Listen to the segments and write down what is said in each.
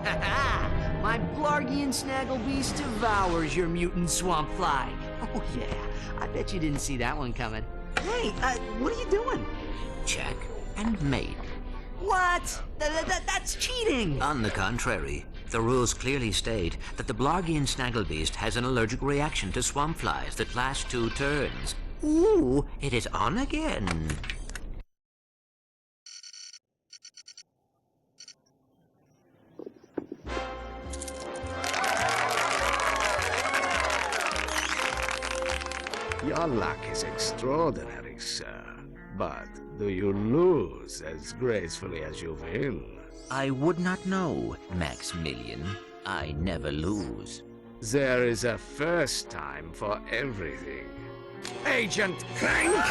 My Blargian Snagglebeast devours your mutant swamp fly. Oh yeah, I bet you didn't see that one coming. Hey, what are you doing? Check and mate. What? That's cheating! On the contrary, the rules clearly state that the Blargian Snagglebeast has an allergic reaction to swamp flies that last 2 turns. Ooh, it is on again. Your luck is extraordinary, sir. But do you lose as gracefully as you win? I would not know, Maximilian. I never lose. There is a first time for everything. Agent Clank!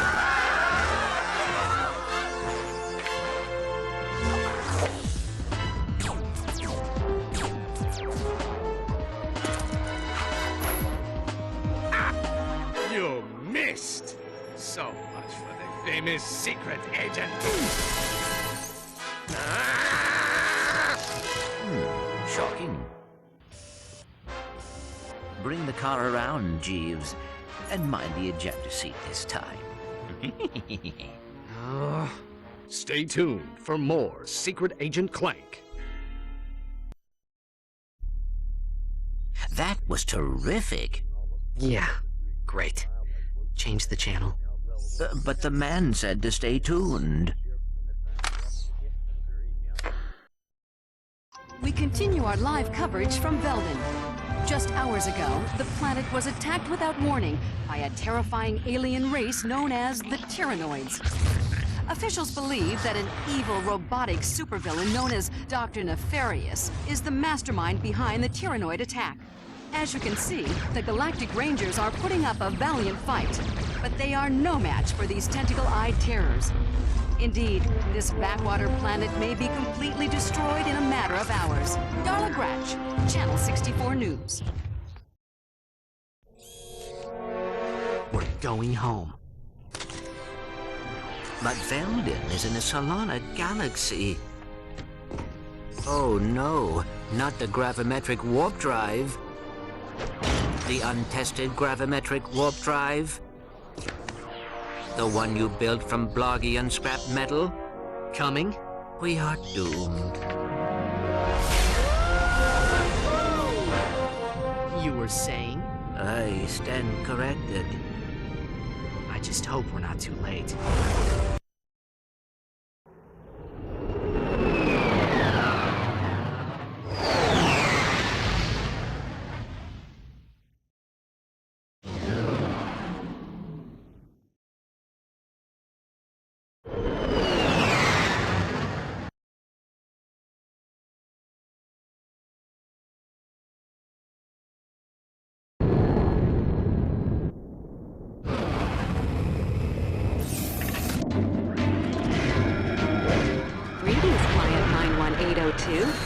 You missed! So much for the famous secret agent. Shocking. Bring the car around, Jeeves, and mind the ejector seat this time. Stay tuned for more Secret Agent Clank. That was terrific. Yeah, great. Change the channel. But the man said to stay tuned. We continue our live coverage from Velden. Just hours ago, the planet was attacked without warning by a terrifying alien race known as the Tyrannoids. Officials believe that an evil robotic supervillain known as Dr. Nefarious is the mastermind behind the Tyrannoid attack. As you can see, the Galactic Rangers are putting up a valiant fight, but they are no match for these tentacle-eyed terrors. Indeed, this backwater planet may be completely destroyed in a matter of hours. Darla Gratch, Channel 64 News. We're going home. But Velden is in the Solana galaxy. Oh no, not the gravimetric warp drive. The untested gravimetric warp drive. The one you built from Blargian scrap metal? Coming? We are doomed. You were saying? I stand corrected. I just hope we're not too late.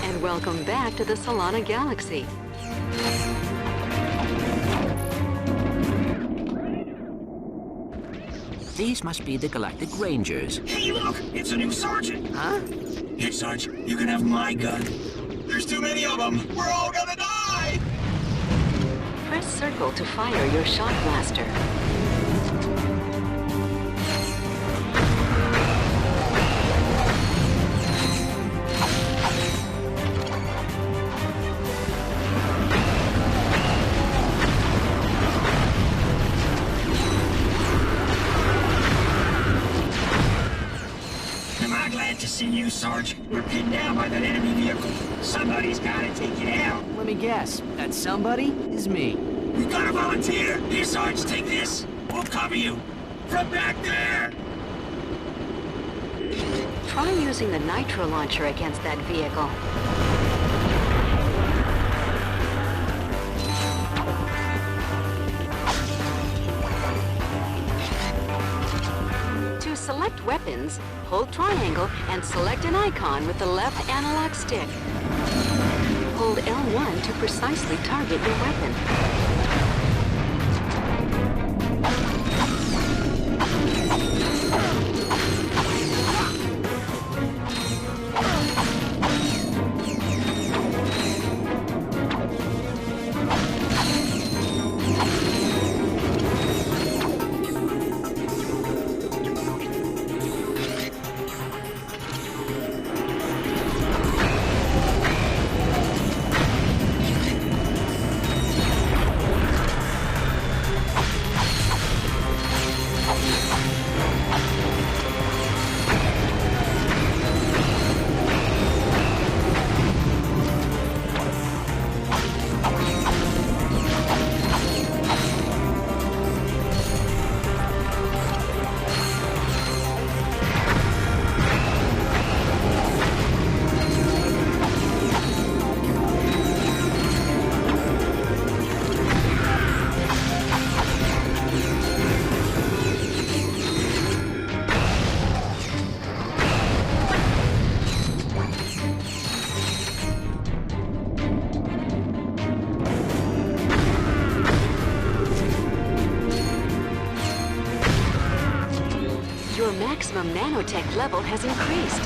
And welcome back to the Solana Galaxy. These must be the Galactic Rangers. Hey, look! It's a new sergeant! Huh? Hey, Sarge, you can have my gun. There's too many of them! We're all gonna die! Press circle to fire your shock blaster. See you, Sarge. We're pinned down by that enemy vehicle. Somebody's gotta take it out. Let me guess. That somebody is me. We gotta volunteer. Here, Sarge, take this. We'll cover you. From back there! Try using the nitro launcher against that vehicle. Select weapons, hold triangle, and select an icon with the left analog stick. Hold L1 to precisely target your weapon. maximum nanotech level has increased.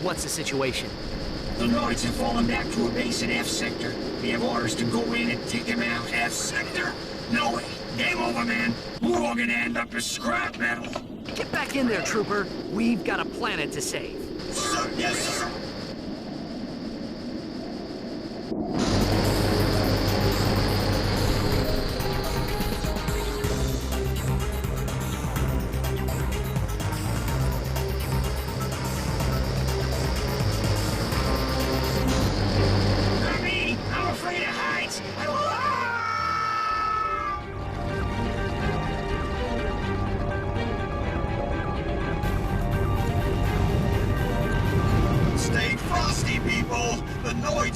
What's the situation? The droids have fallen back to a base in F sector. We have orders to go in and take them out. F sector? No way. Game over, man. We're all gonna end up as scrap metal. Get back in there, Trooper. We've got a planet to save. Sir, yes, sir.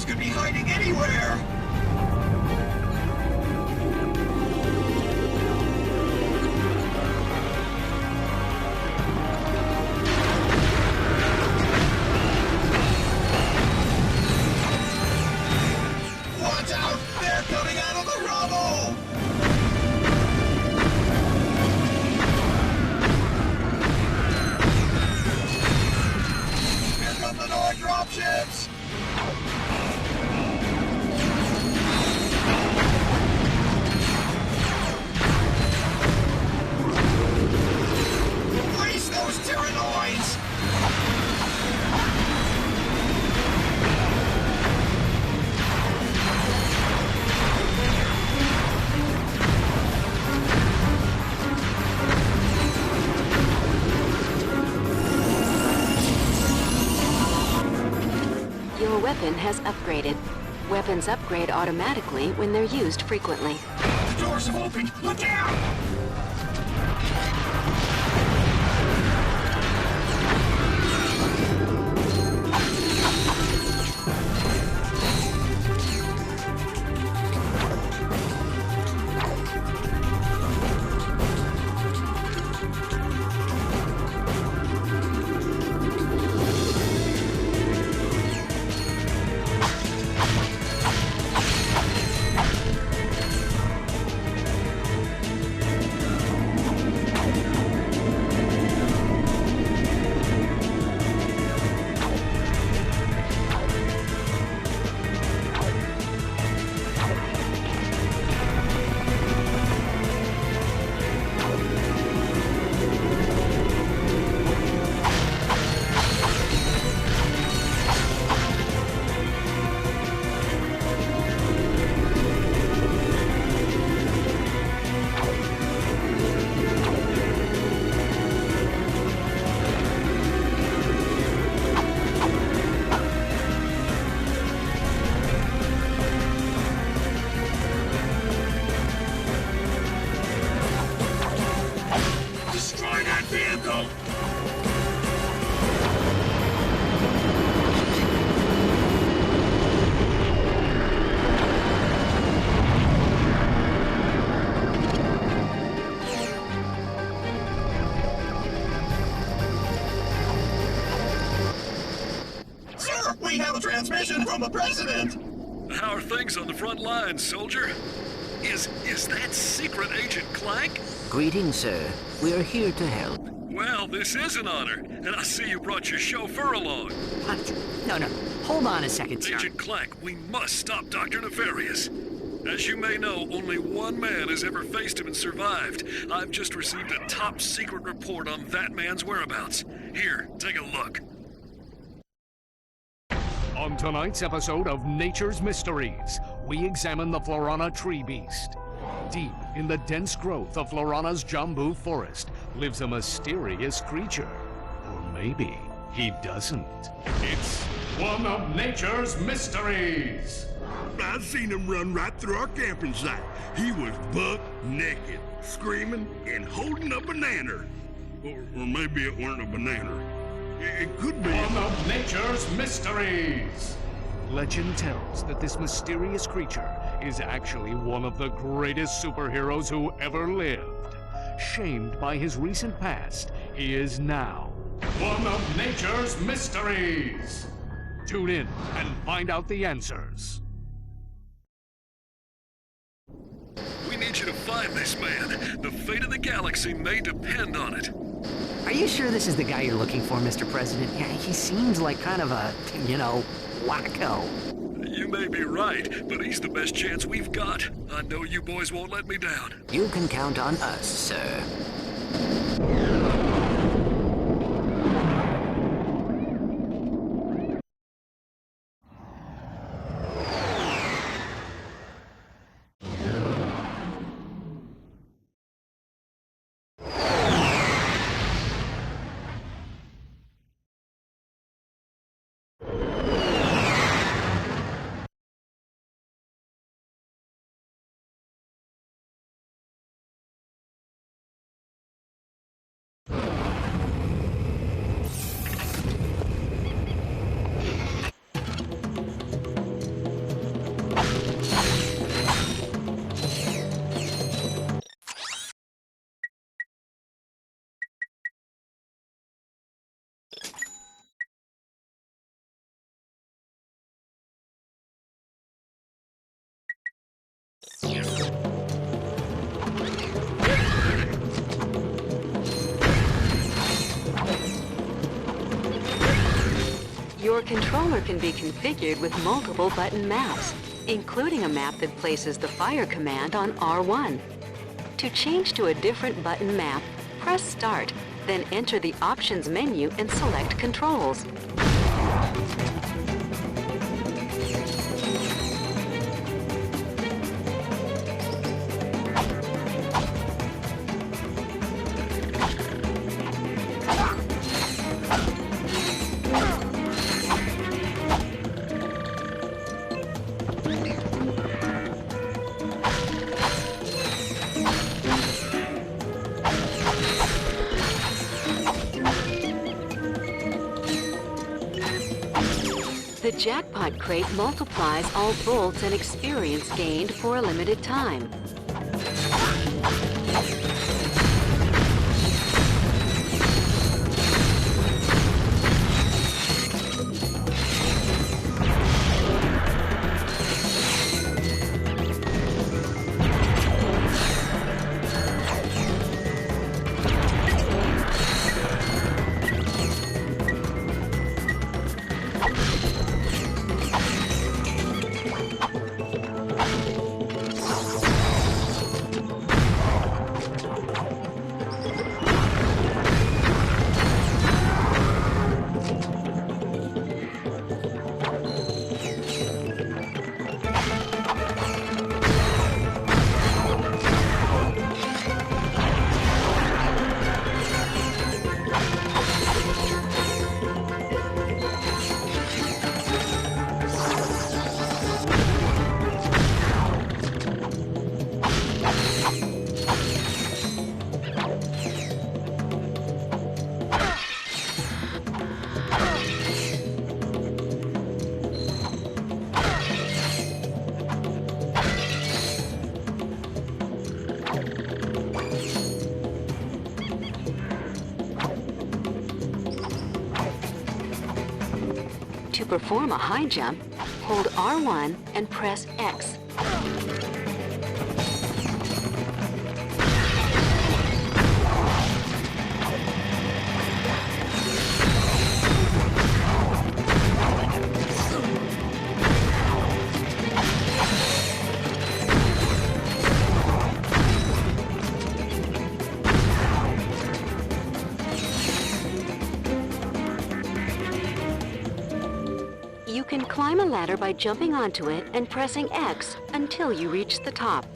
Could be hiding anywhere! Watch out! They're coming out of the rubble! Here come the Droid dropships! Your weapon has upgraded. Weapons upgrade automatically when they're used frequently. The doors have opened! Look out! We have a transmission from the President! How are things on the front lines, soldier? Is that secret agent Clank? Greetings, sir. We are here to help. Well, this is an honor, and I see you brought your chauffeur along. What? No. Hold on a second, sir. Agent Clank, we must stop Dr. Nefarious. As you may know, only one man has ever faced him and survived. I've just received a top-secret report on that man's whereabouts. Here, take a look. On tonight's episode of Nature's Mysteries, we examine the Florana tree beast. Deep in the dense growth of Florana's Jambu forest lives a mysterious creature. Or maybe he doesn't. It's one of Nature's Mysteries! I seen him run right through our camping site. He was buck naked, screaming and holding a banana. Or maybe it weren't a banana. It could be. One of Nature's Mysteries! Legend tells that this mysterious creature is actually one of the greatest superheroes who ever lived. Shamed by his recent past, he is now one of Nature's Mysteries! Tune in and find out the answers. We need you to find this man. The fate of the galaxy may depend on it. Are you sure this is the guy you're looking for, Mr. President? Yeah, he seems like kind of a, wacko. You may be right, but he's the best chance we've got. I know you boys won't let me down. You can count on us, sir. Your controller can be configured with multiple button maps, including a map that places the fire command on R1. To change to a different button map, press Start, then enter the Options menu and select Controls. The jackpot crate multiplies all bolts and experience gained for a limited time. To perform a high jump, hold R1 and press X. can climb a ladder by jumping onto it and pressing X until you reach the top.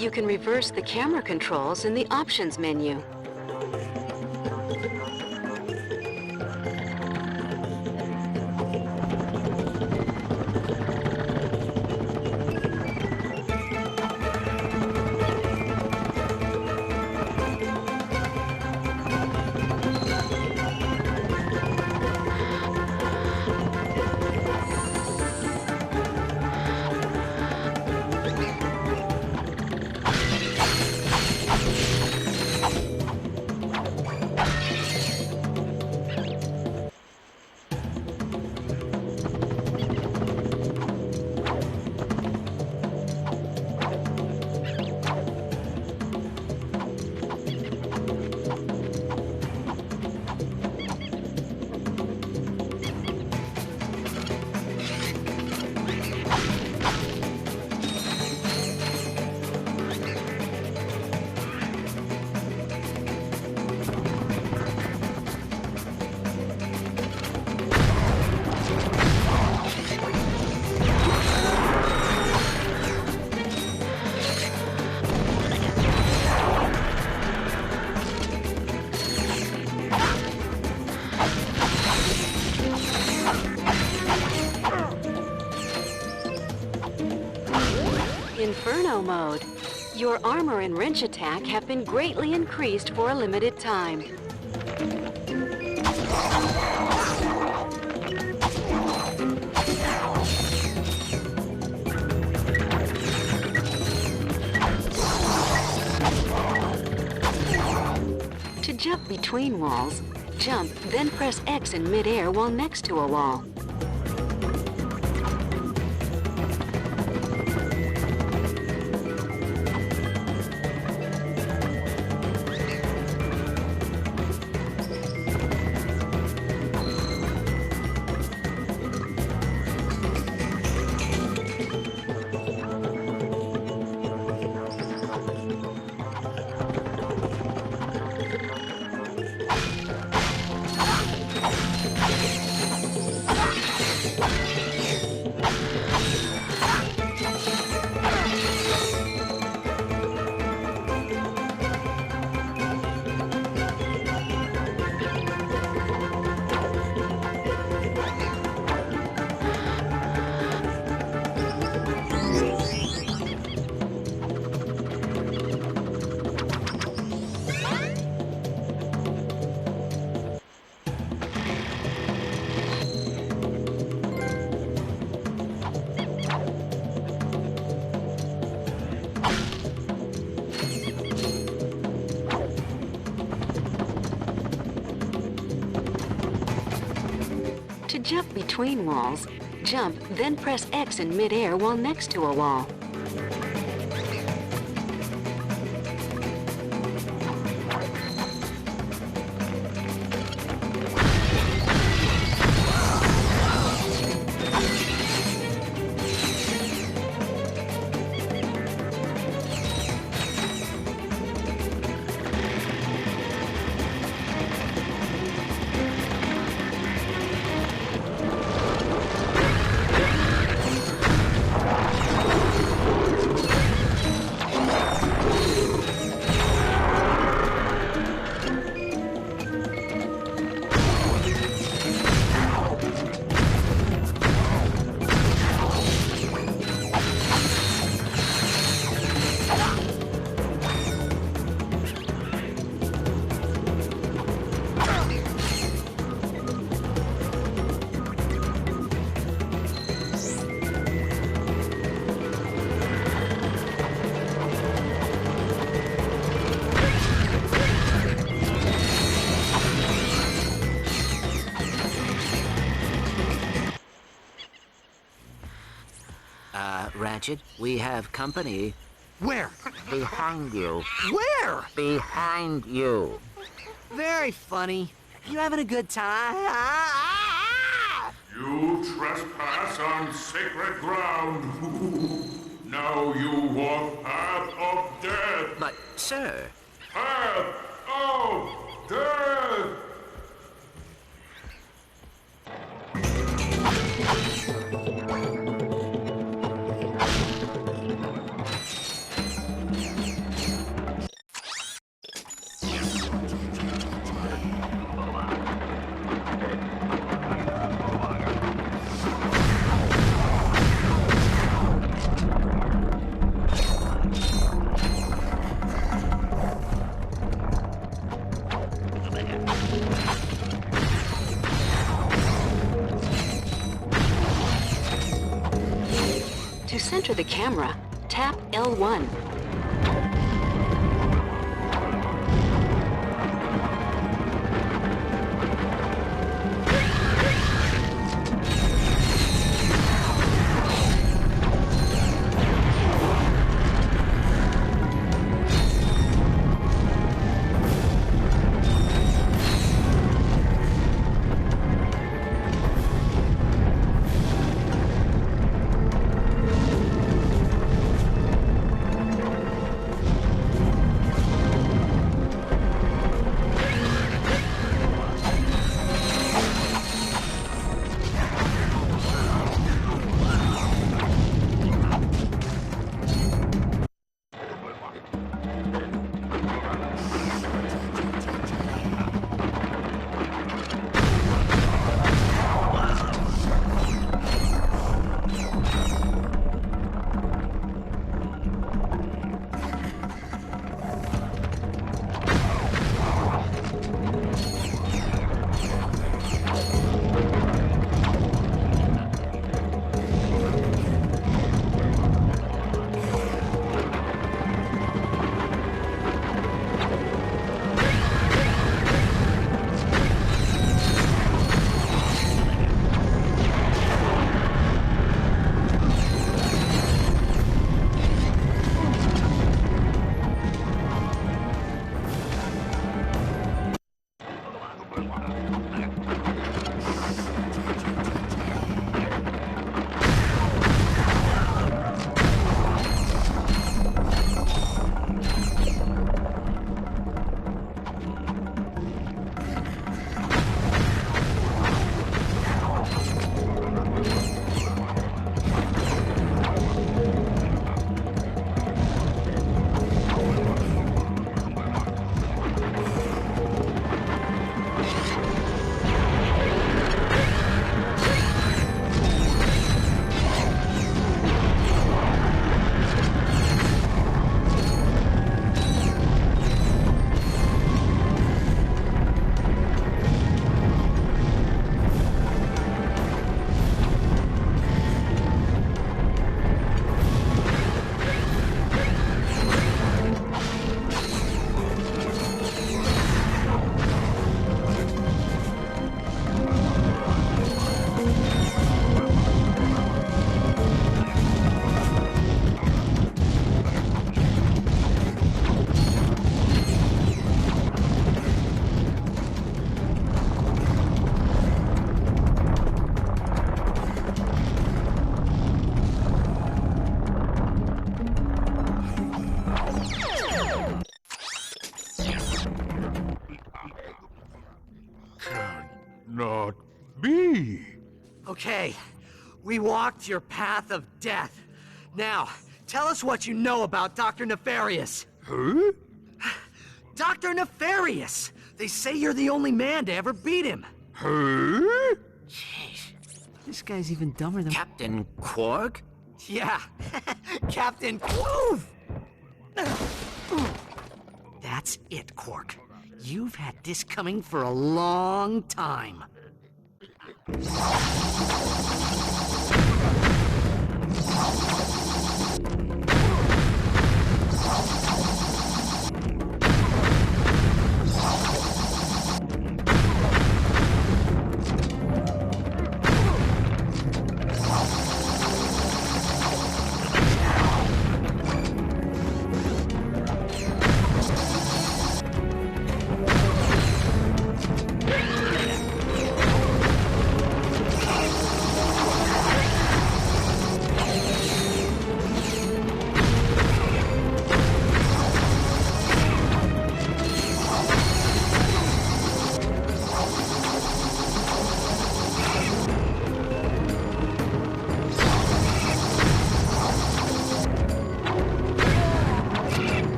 You can reverse the camera controls in the options menu. Inferno mode. Your armor and wrench attack have been greatly increased for a limited time. To jump between walls, jump, then press X in midair while next to a wall. To jump between walls, jump, then press X in midair while next to a wall. Ratchet, we have company. Where? Behind you. Where? Behind you. Very funny. You having a good time? You trespass on sacred ground. Now you walk path of death. But, sir... Path of death! To center the camera, tap L1. Not be. Okay, we walked your path of death. Now, tell us what you know about Dr. Nefarious. Huh? Dr. Nefarious! They say you're the only man to ever beat him. Huh? Jeez, this guy's even dumber than... Captain Quark? Yeah, Captain Quark! That's it, Quark. You've had this coming for a long time.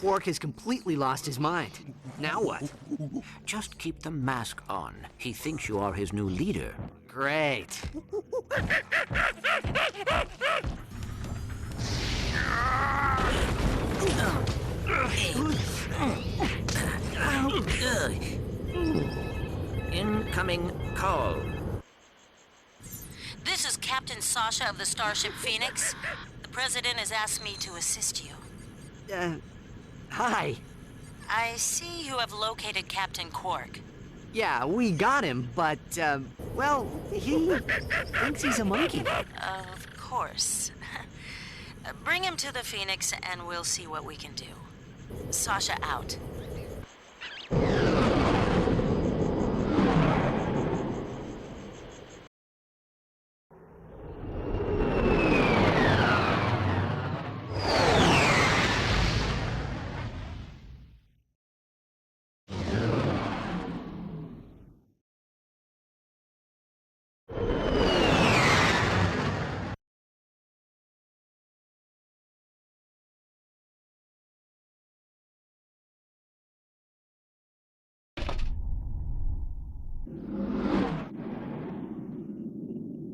Quark has completely lost his mind. Now what? Just keep the mask on. He thinks you are his new leader. Great. Incoming call. This is Captain Sasha of the Starship Phoenix. The President has asked me to assist you. Hi. I see you have located Captain Quark. Yeah, we got him, but, well, he thinks he's a monkey. Of course. Bring him to the Phoenix and we'll see what we can do. Sasha out.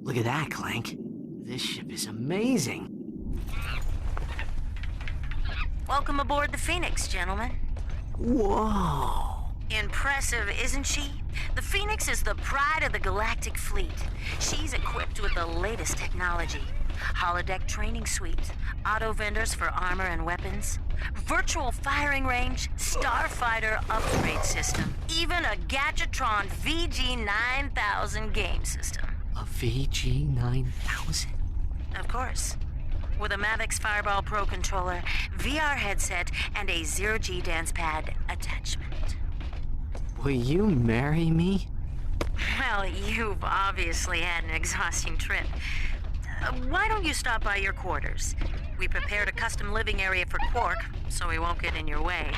Look at that, Clank. This ship is amazing. Welcome aboard the Phoenix, gentlemen. Whoa. Impressive, isn't she? The Phoenix is the pride of the Galactic Fleet. She's equipped with the latest technology. Holodeck training suite, auto vendors for armor and weapons, virtual firing range, starfighter upgrade system, even a Gadgetron VG-9000 game system. A VG-9000? Of course. With a Mavix Fireball Pro controller, VR headset, and a zero-G dance pad attachment. Will you marry me? Well, you've obviously had an exhausting trip. Why don't you stop by your quarters? We prepared a custom living area for Quark, so he won't get in your way.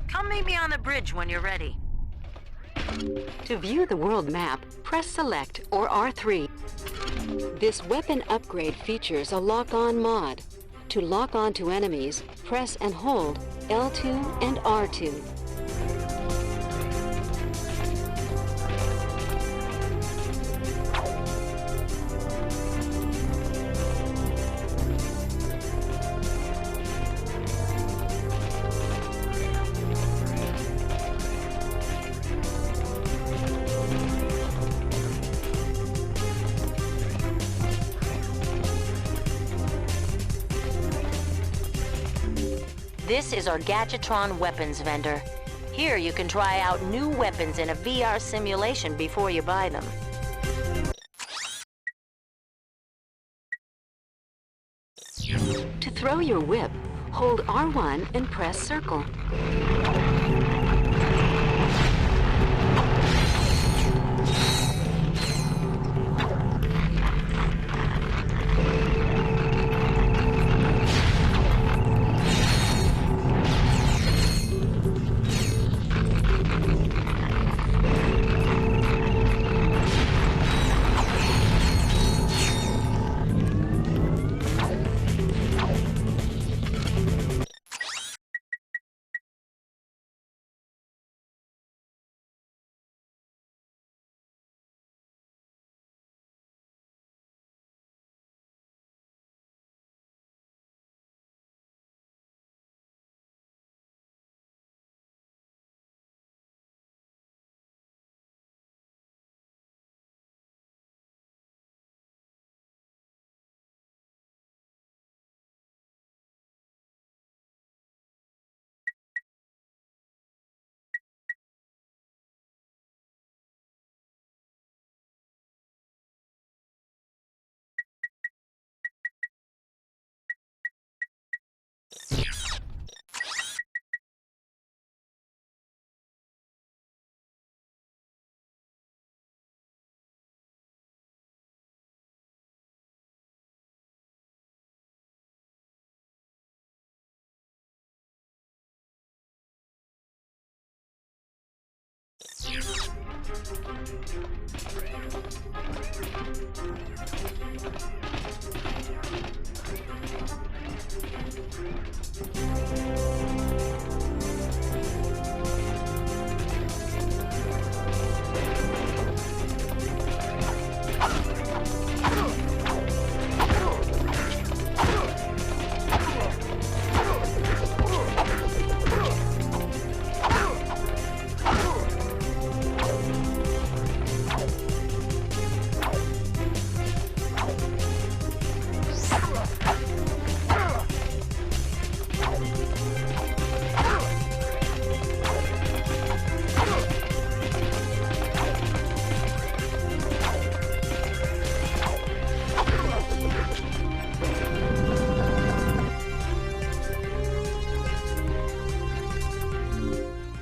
Come meet me on the bridge when you're ready. To view the world map, press Select or R3. This weapon upgrade features a lock-on mod. To lock on to enemies, press and hold L2 and R2. This is our Gadgetron weapons vendor. Here you can try out new weapons in a VR simulation before you buy them. To throw your whip, hold R1 and press circle.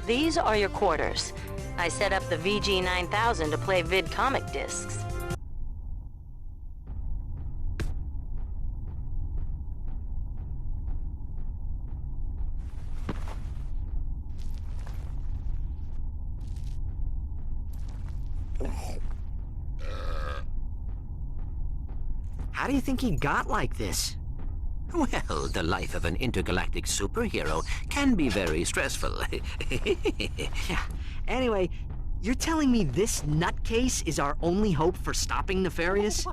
These are your quarters. I set up the VG9000 to play vid comic discs. How do you think he got like this? Well, the life of an intergalactic superhero can be very stressful. Yeah. Anyway, you're telling me this nutcase is our only hope for stopping Nefarious?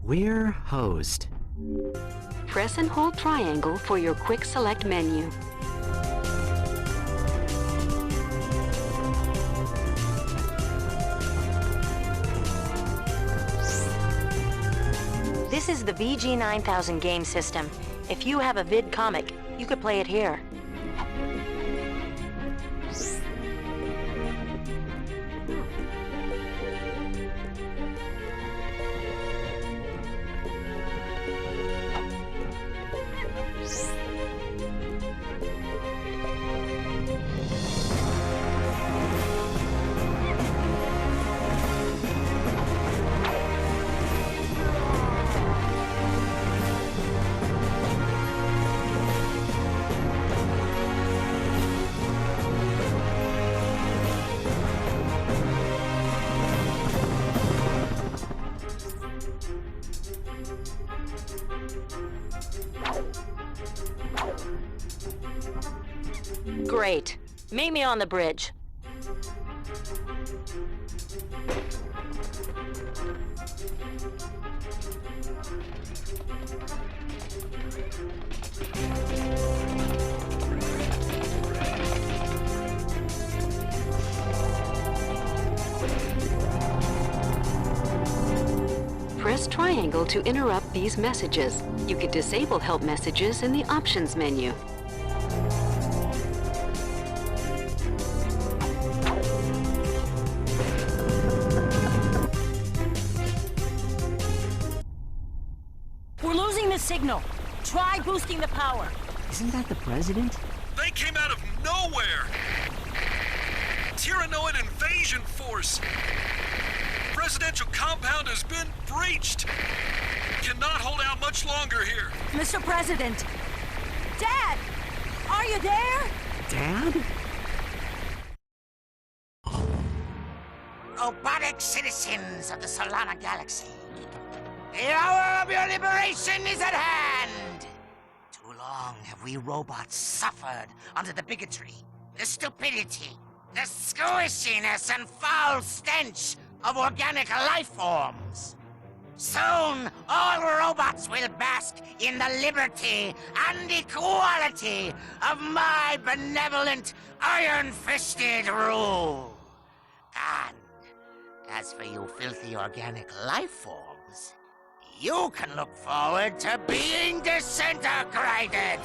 We're hosed. Press and hold triangle for your quick select menu. This is the VG9000 game system. If you have a vid comic, you could play it here. Great. Meet me on the bridge. Press triangle to interrupt these messages. You can disable help messages in the options menu. We're losing the signal. Try boosting the power. Isn't that the president? They came out of nowhere! Tyrannoid invasion force! Presidential compound has been breached! Cannot hold out much longer here. Mr. President! Dad! Are you there? Dad? Robotic citizens of the Solana Galaxy, the hour of your liberation is at hand! Too long have we robots suffered under the bigotry, the stupidity, the squishiness and foul stench of organic life forms. Soon, all robots will bask in the liberty and equality of my benevolent, iron-fisted rule. And as for you filthy organic life forms, you can look forward to being disintegrated.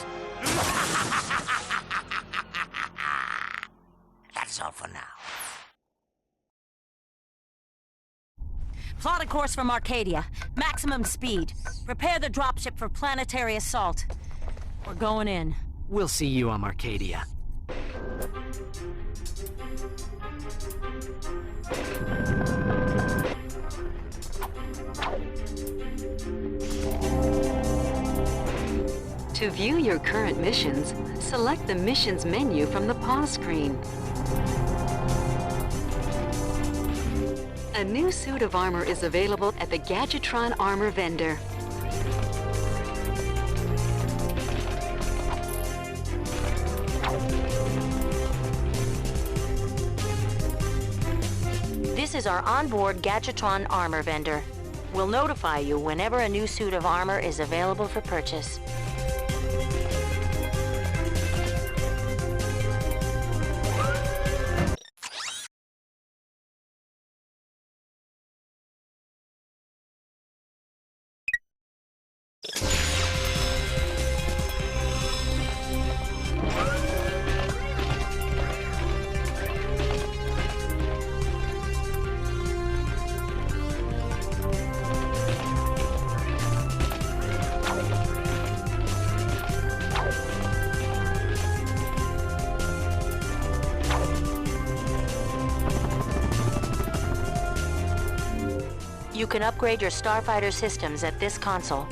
That's all for now. Plot a course from Arcadia. Maximum speed. Prepare the dropship for planetary assault. We're going in. We'll see you on Arcadia. To view your current missions, select the missions menu from the pause screen. A new suit of armor is available at the Gadgetron Armor vendor. This is our onboard Gadgetron armor vendor. We'll notify you whenever a new suit of armor is available for purchase. You can upgrade your starfighter systems at this console.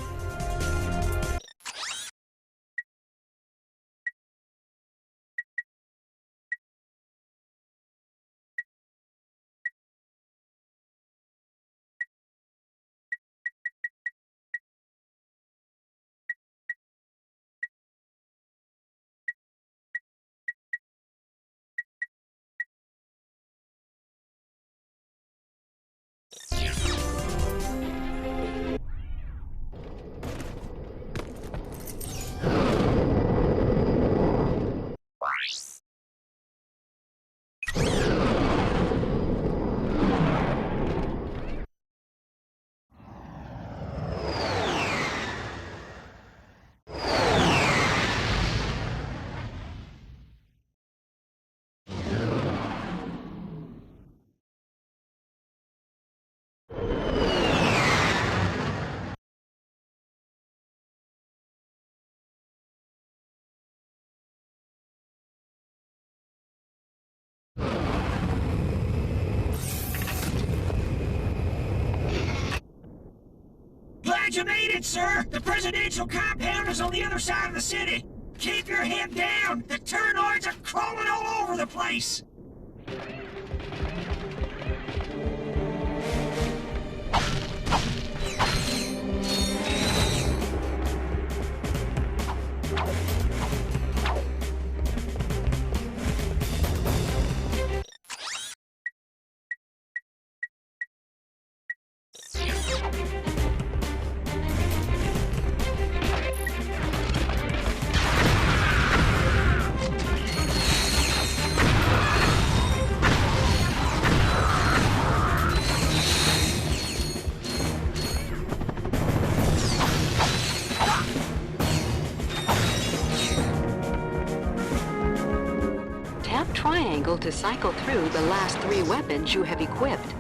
Glad you made it, sir! The presidential compound is on the other side of the city! Keep your head down! The Tyrannoids are crawling all over the place! Triangle to cycle through the last 3 weapons you have equipped.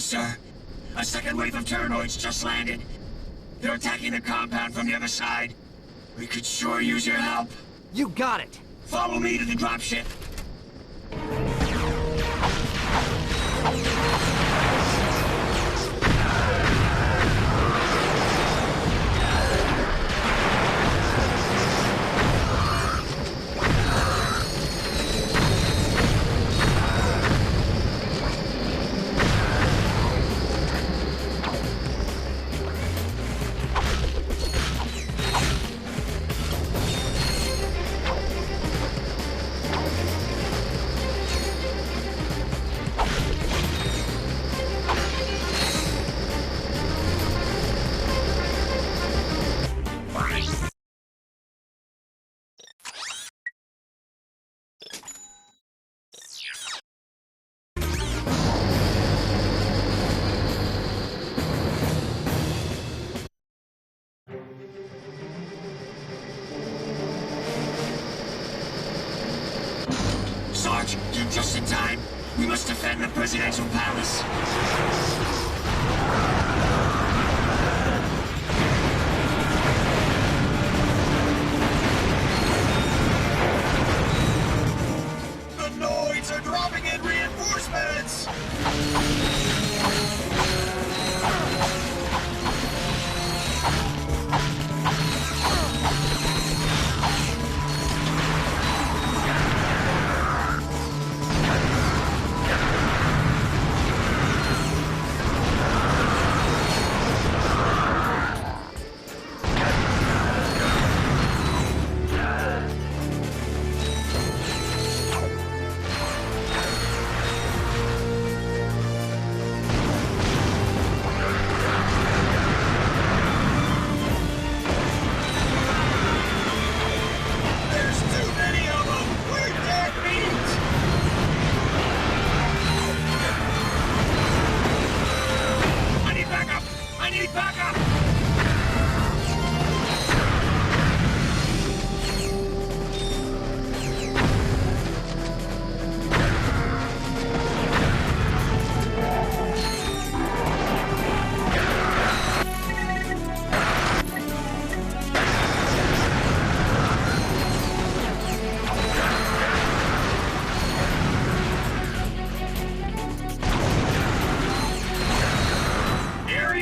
sir. A second wave of Tyrannoids just landed. They're attacking the compound from the other side. We could sure use your help. You got it. Follow me to the dropship. Sarge, you're just in time. We must defend the presidential palace. The Noids are dropping in reinforcements!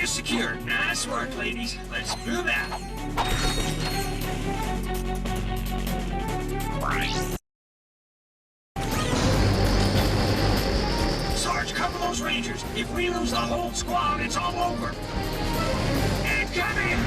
Secure. Nice work, ladies. Let's move out. Sarge, cover those Rangers. If we lose the whole squad, it's all over. Incoming!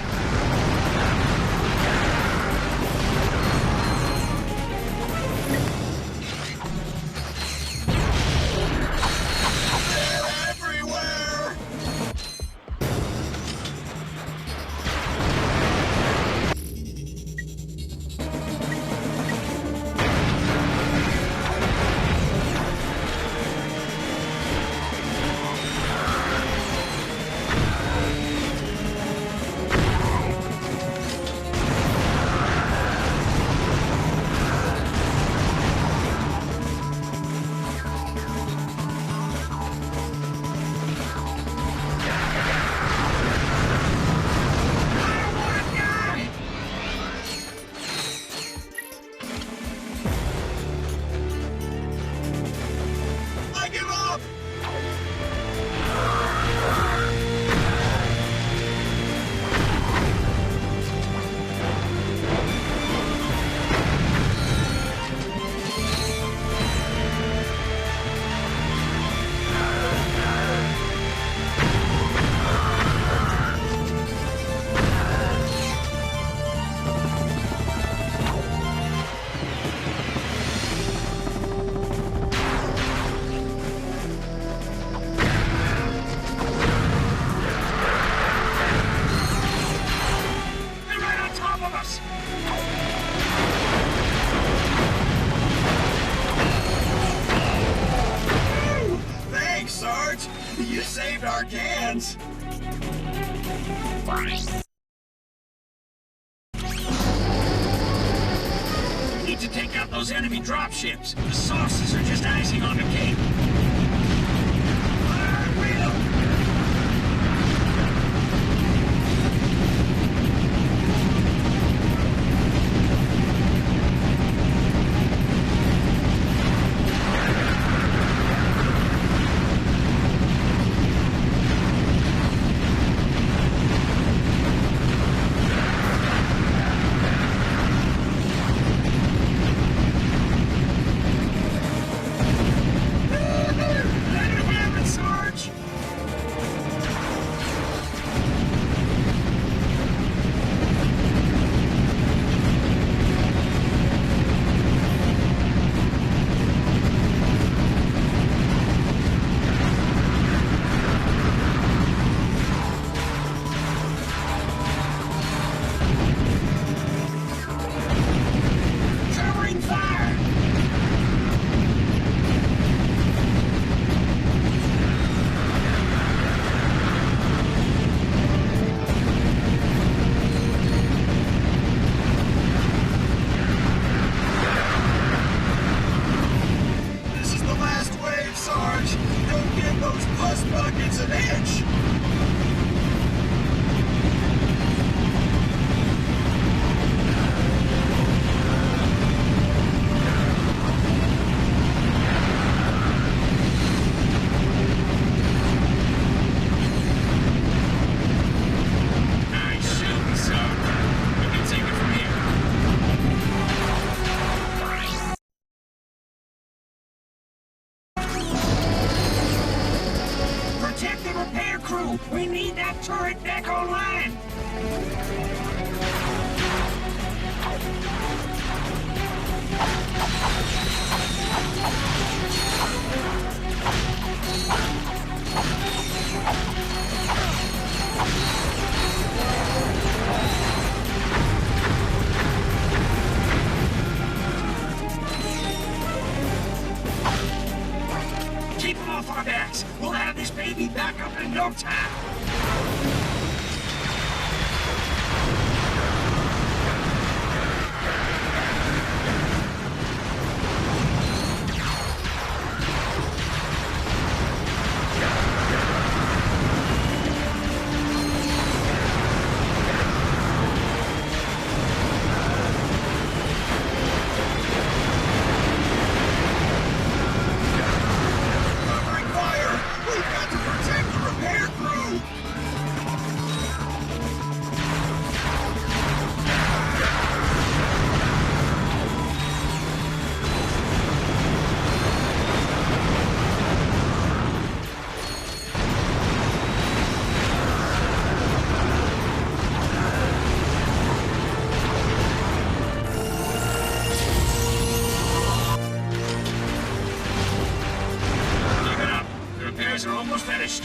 You saved our cans! We need to take out those enemy dropships. The sauces are just icing on the cake. Fire at will! no time. Are almost finished.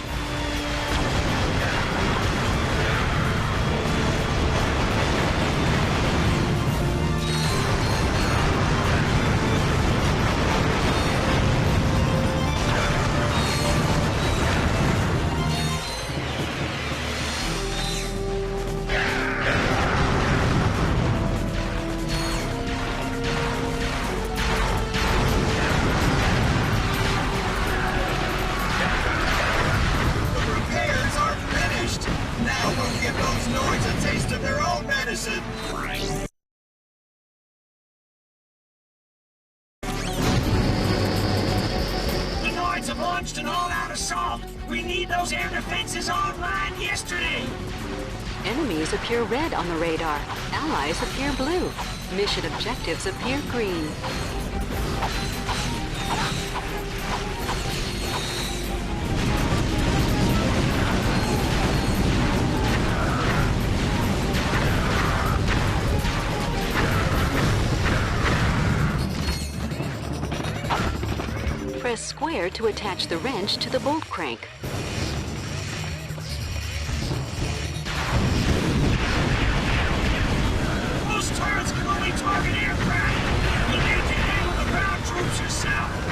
An all-out assault! We need those air defenses online yesterday! Enemies appear red on the radar. Allies appear blue. Mission objectives appear green. Press square to attach the wrench to the bolt crank. Those turrets can only target aircraft! You need to handle the ground troops yourself!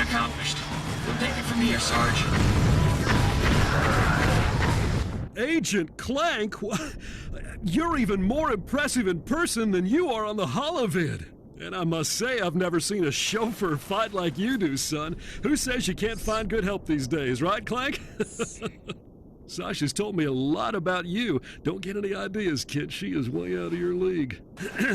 accomplished. We'll take it from here, Sarge. Agent Clank? You're even more impressive in person than you are on the holovid. And I must say, I've never seen a chauffeur fight like you do, son. Who says you can't find good help these days, right, Clank? Sasha's told me a lot about you. Don't get any ideas, kid. She is way out of your league.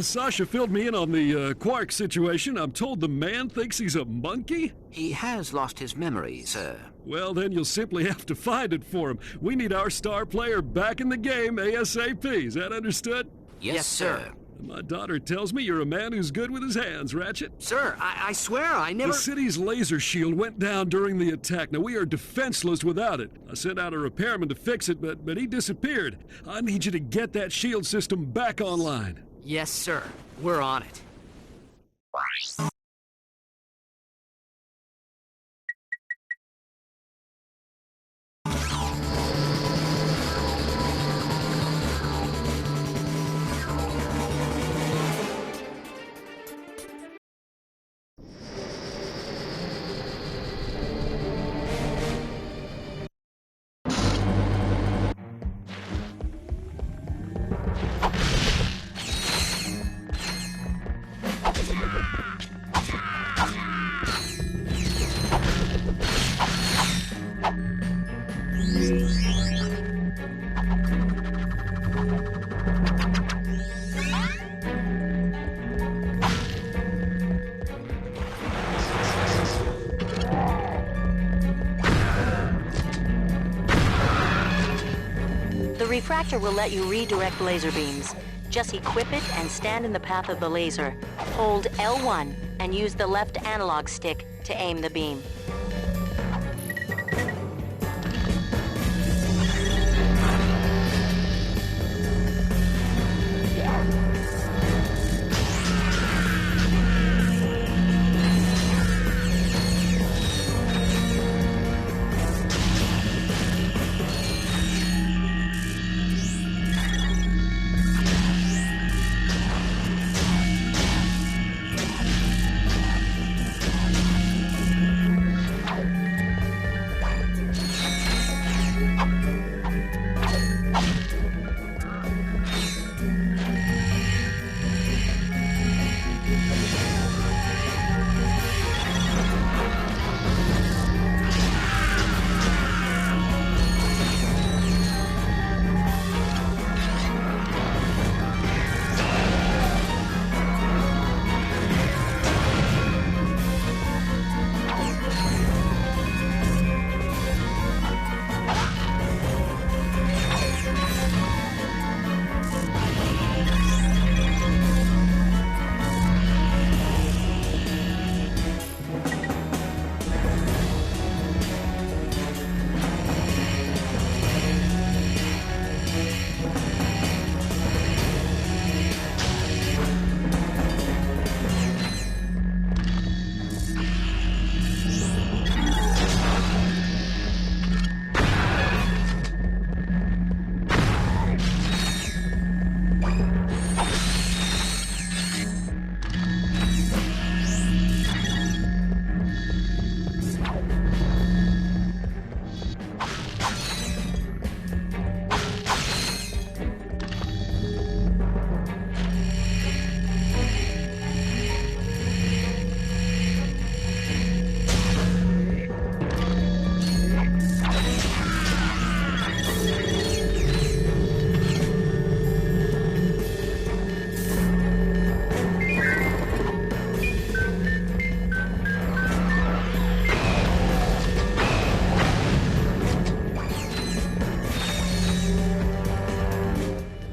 Sasha filled me in on the Quark situation. I'm told the man thinks he's a monkey? He has lost his memory, sir. Well, then you'll simply have to find it for him. We need our star player back in the game ASAP. Is that understood? Yes, sir. My daughter tells me you're a man who's good with his hands, Ratchet. Sir, I swear I never... The city's laser shield went down during the attack. Now, we are defenseless without it. I sent out a repairman to fix it, but he disappeared. I need you to get that shield system back online. Yes, sir. We're on it. The refractor will let you redirect laser beams. Just equip it and stand in the path of the laser. Hold L1 and use the left analog stick to aim the beam.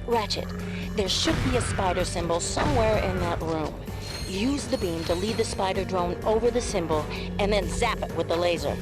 Ratchet, there should be a spider symbol somewhere in that room. Use the beam to lead the spider drone over the symbol, and then zap it with the laser.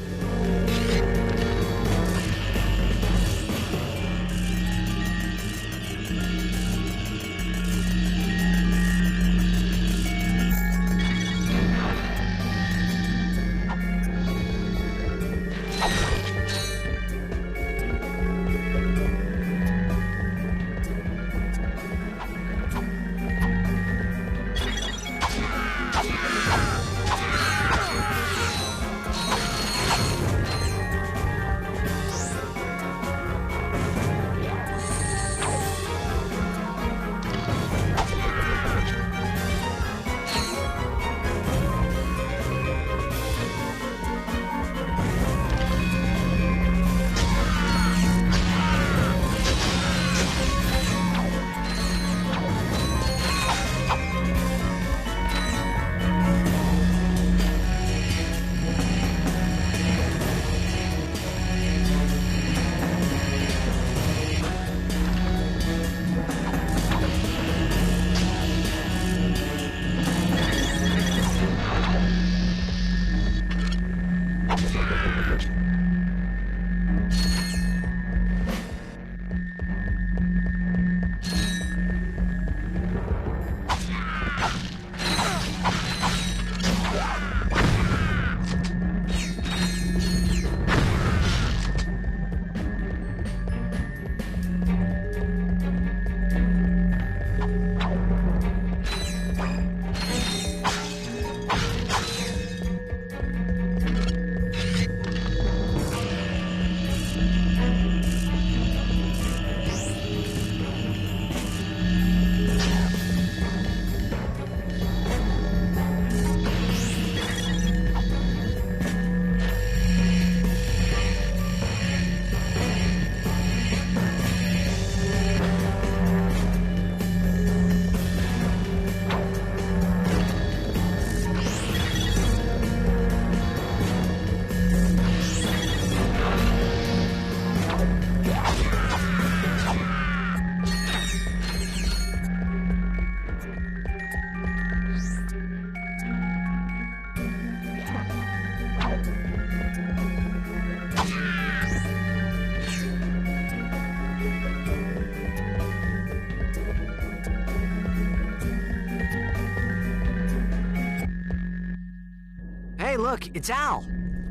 Hey, look, it's Al.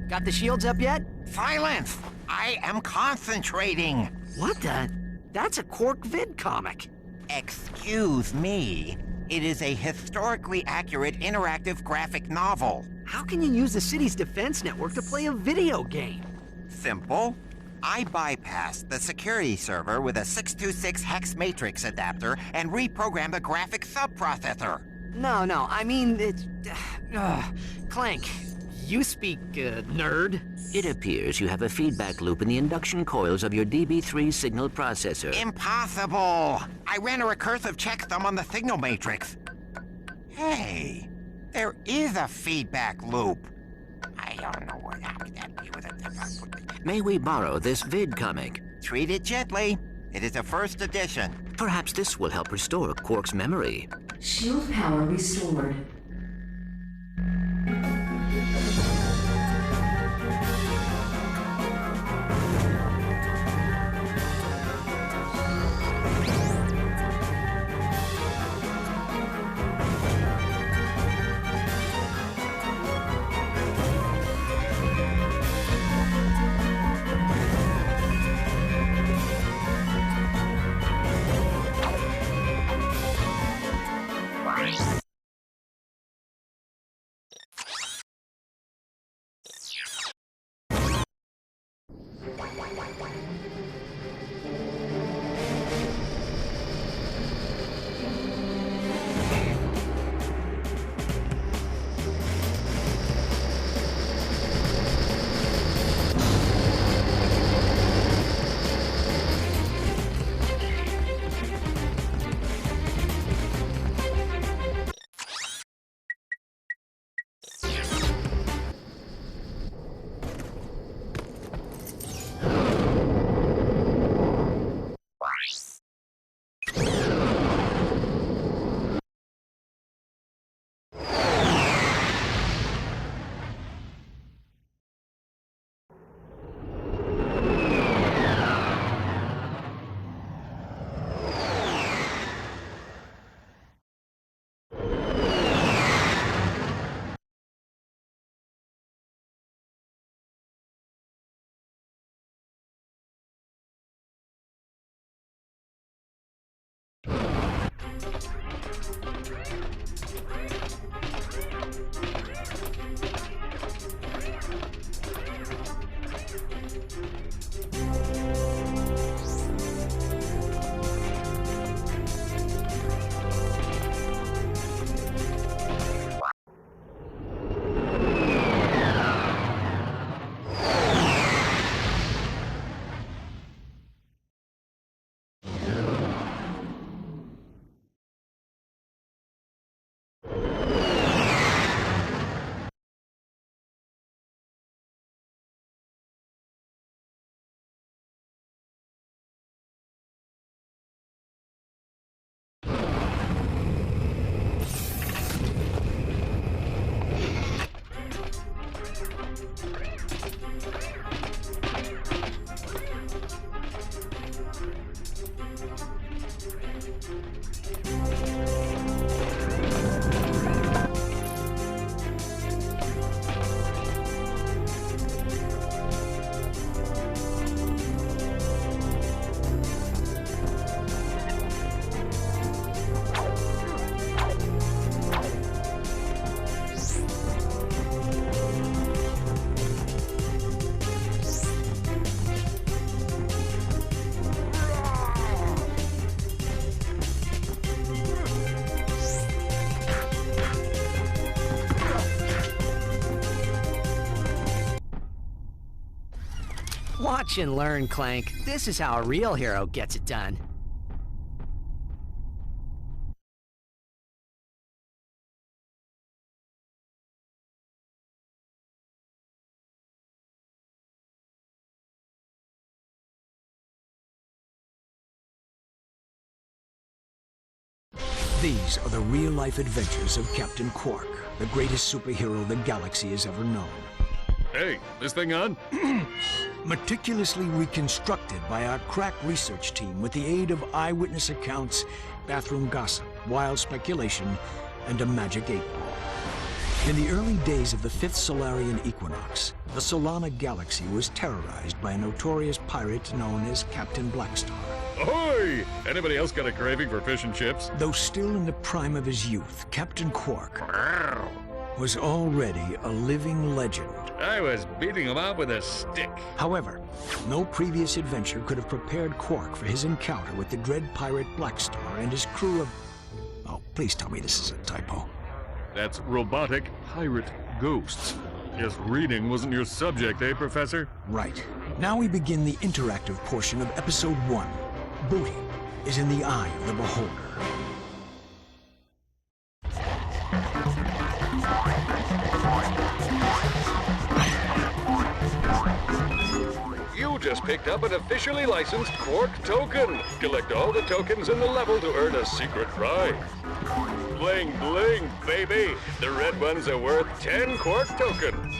Got the shields up yet? Silence! I am concentrating. What the? That's a Quark vid comic. Excuse me. It is a historically accurate interactive graphic novel. How can you use the city's defense network to play a video game? Simple. I bypassed the security server with a 626 hex matrix adapter and reprogrammed the graphic subprocessor. No, I mean, it's... Clank, you speak, nerd. It appears you have a feedback loop in the induction coils of your DB3 signal processor. Impossible! I ran a recursive checksum on the signal matrix. Hey, there is a feedback loop. I don't know what happened with it. May we borrow this vid comic? Treat it gently. It is a first edition. Perhaps this will help restore Quark's memory. Shield power restored. Watch and learn, Clank. This is how a real hero gets it done. These are the real-life adventures of Captain Quark, the greatest superhero the galaxy has ever known. Hey, this thing on? Meticulously reconstructed by our crack research team with the aid of eyewitness accounts, bathroom gossip, wild speculation, and a magic 8-ball. In the early days of the 5th Solarian equinox, the Solana galaxy was terrorized by a notorious pirate known as Captain Blackstar. Ahoy! Anybody else got a craving for fish and chips? Though still in the prime of his youth, Captain Quark was already a living legend. I was beating him up with a stick. However, no previous adventure could have prepared Quark for his encounter with the dread pirate Blackstar and his crew of... Oh, please tell me this is a typo. That's robotic pirate ghosts. Guess reading wasn't your subject, eh, Professor? Right. Now we begin the interactive portion of Episode 1. Booty is in the eye of the beholder. You just picked up an officially licensed Quark token. Collect all the tokens in the level to earn a secret prize. Bling bling, baby! The red ones are worth 10 Quark tokens.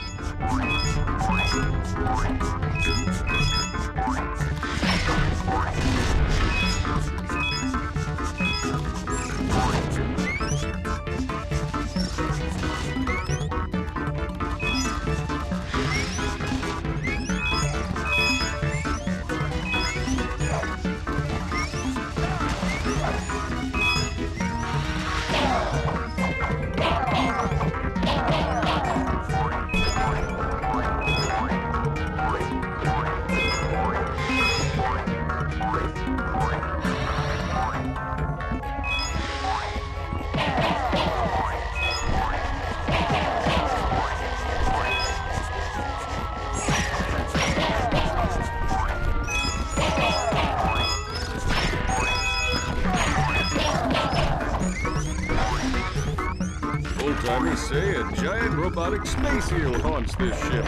Old-timers say a giant robotic space eel haunts this ship.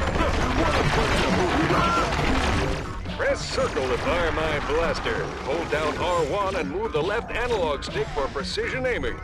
Press circle to fire my blaster. Hold down R1 and move the left analog stick for precision aiming.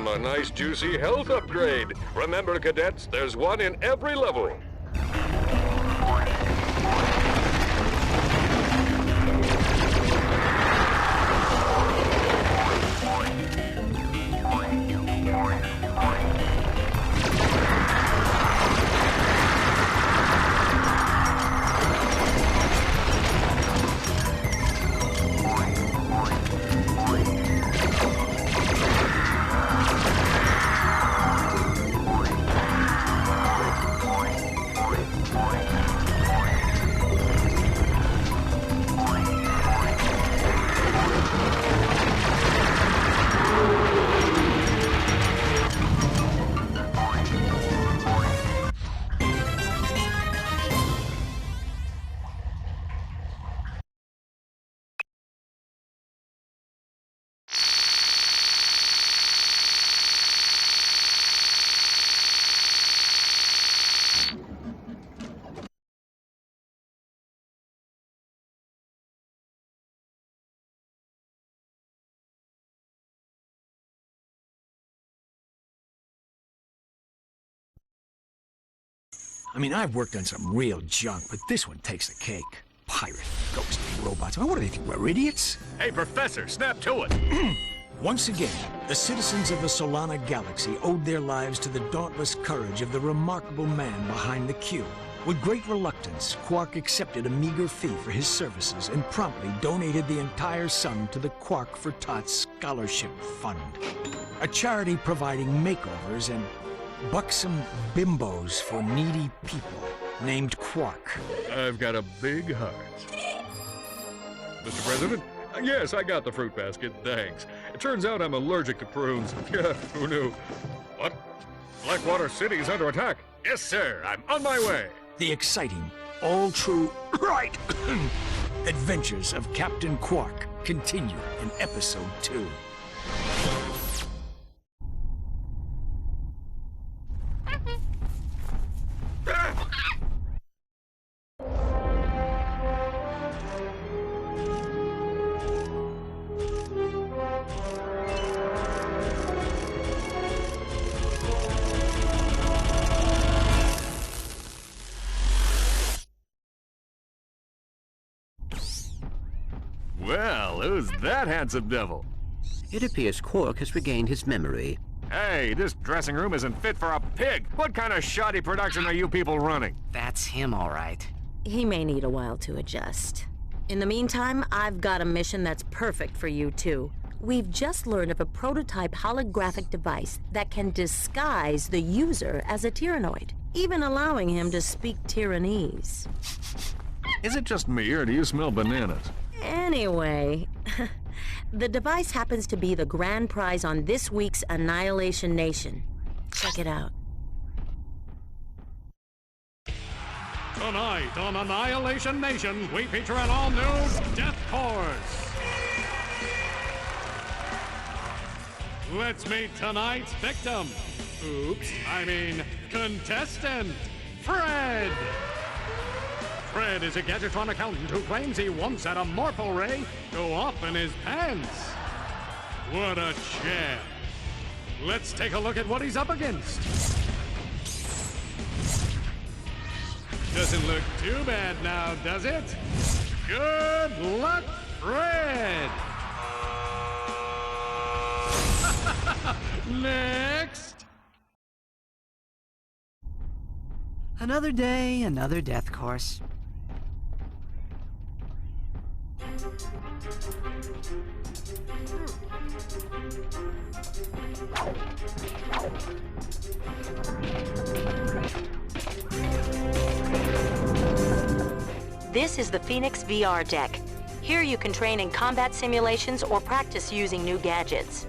A nice juicy health upgrade. Remember, cadets, there's one in every level. I mean, I've worked on some real junk, but this one takes the cake. Pirate, ghost, robots. What do they think? We're idiots? Hey, Professor, snap to it. Once again, the citizens of the Solana Galaxy owed their lives to the dauntless courage of the remarkable man behind the cube. With great reluctance, Quark accepted a meager fee for his services and promptly donated the entire sum to the Quark for Tots Scholarship Fund, a charity providing makeovers and buxom bimbos for needy people named Quark. I've got a big heart. Mr. President? Yes, I got the fruit basket, thanks. It turns out I'm allergic to prunes. Yeah, who knew? What? Blackwater City is under attack. Yes, sir, I'm on my way. The exciting, all-true, right, adventures of Captain Quark continue in Episode 2. Well, who's that handsome devil? It appears Quark has regained his memory. Hey, this dressing room isn't fit for a pig. What kind of shoddy production are you people running? That's him, all right. He may need a while to adjust. In the meantime, I've got a mission that's perfect for you two. We've just learned of a prototype holographic device that can disguise the user as a Tyrannoid, even allowing him to speak Tyrannese. Is it just me, or do you smell bananas? Anyway, the device happens to be the grand prize on this week's Annihilation Nation. Check it out. Tonight on Annihilation Nation, we feature an all-new Death Course. Let's meet tonight's victim. Oops, I mean contestant, Fred. Fred is a Gadgetron accountant who claims he once had a Morpho Ray go off in his pants. What a champ. Let's take a look at what he's up against. Doesn't look too bad now, does it? Good luck, Fred! Next! Another day, another death course. This is the Phoenix VR deck. Here you can train in combat simulations or practice using new gadgets.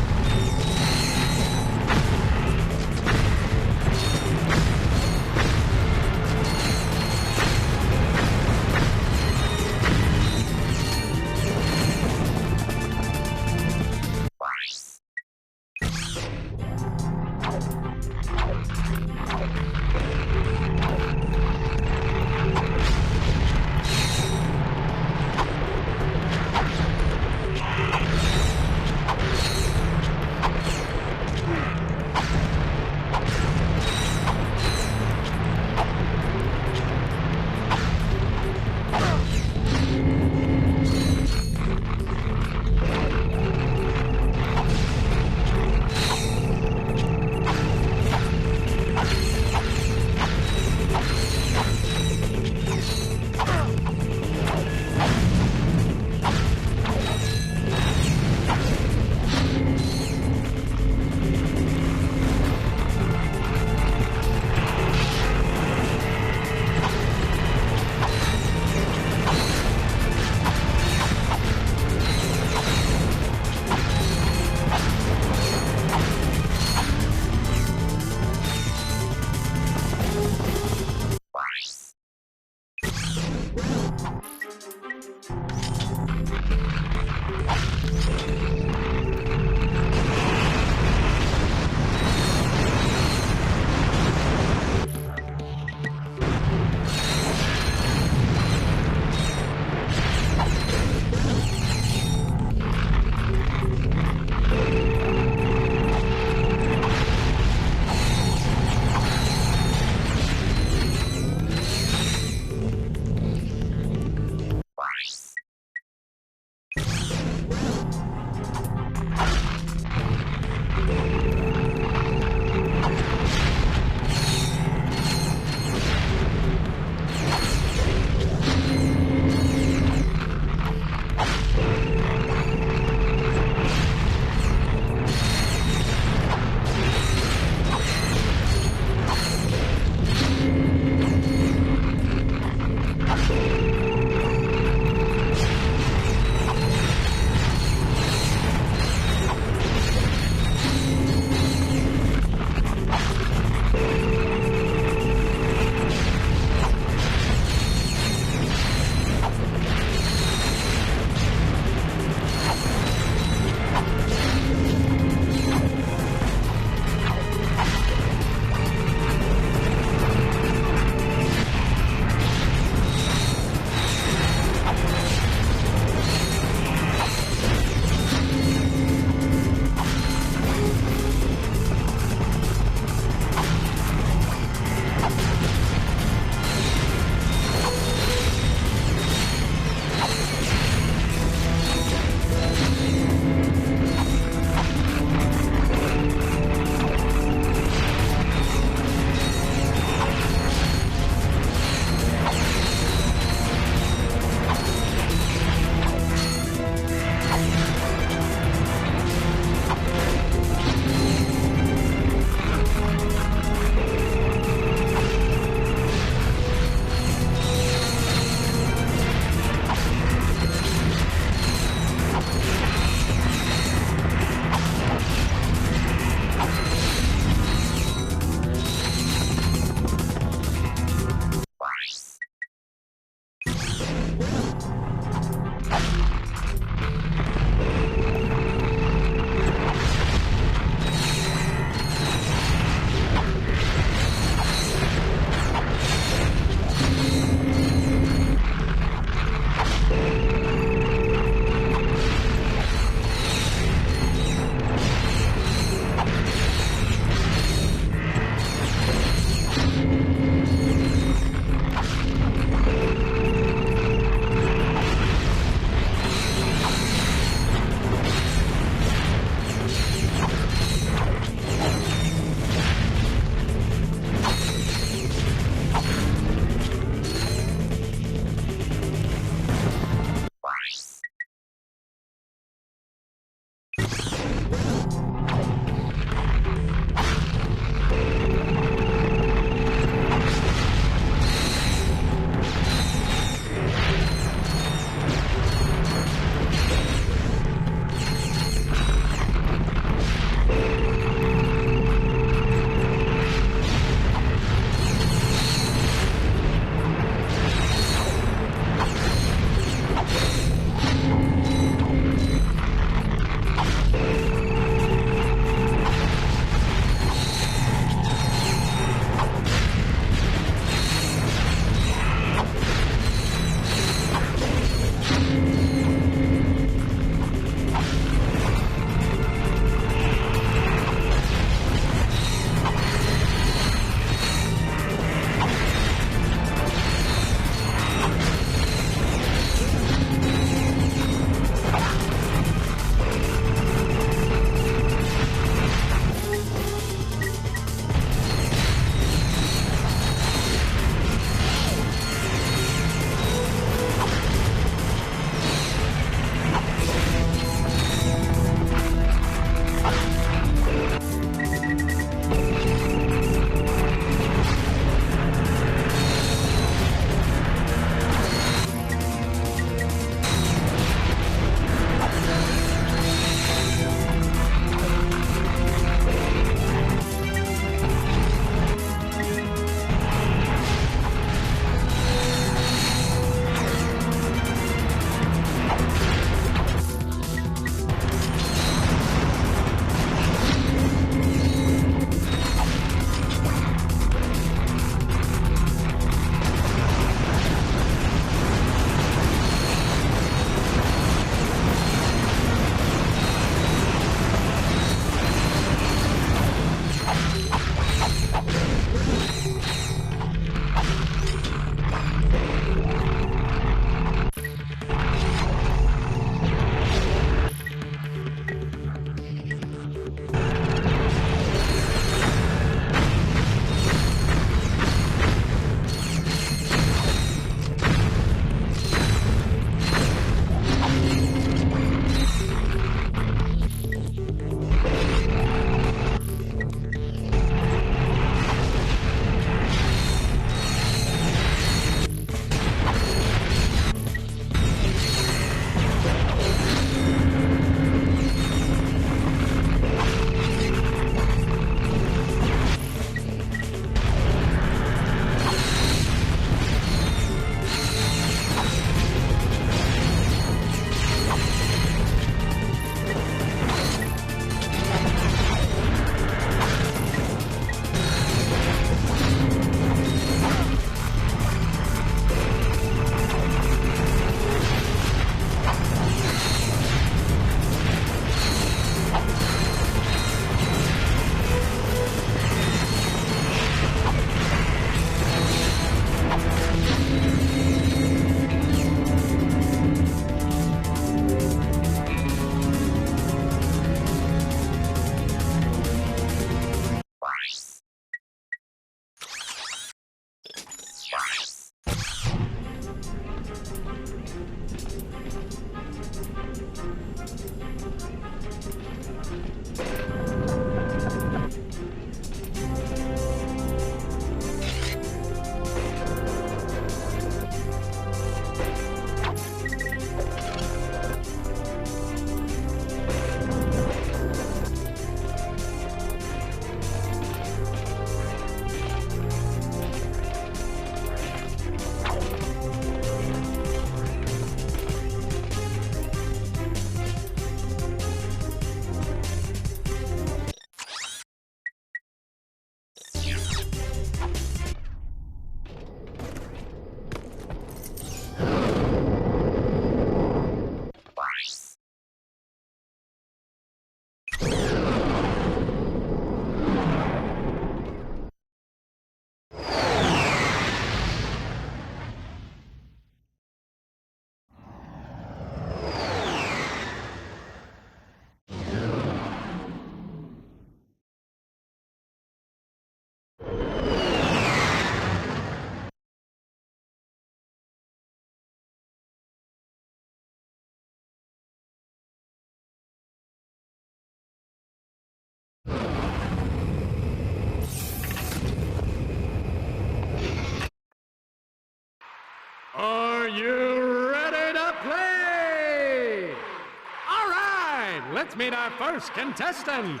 let's meet our first contestant.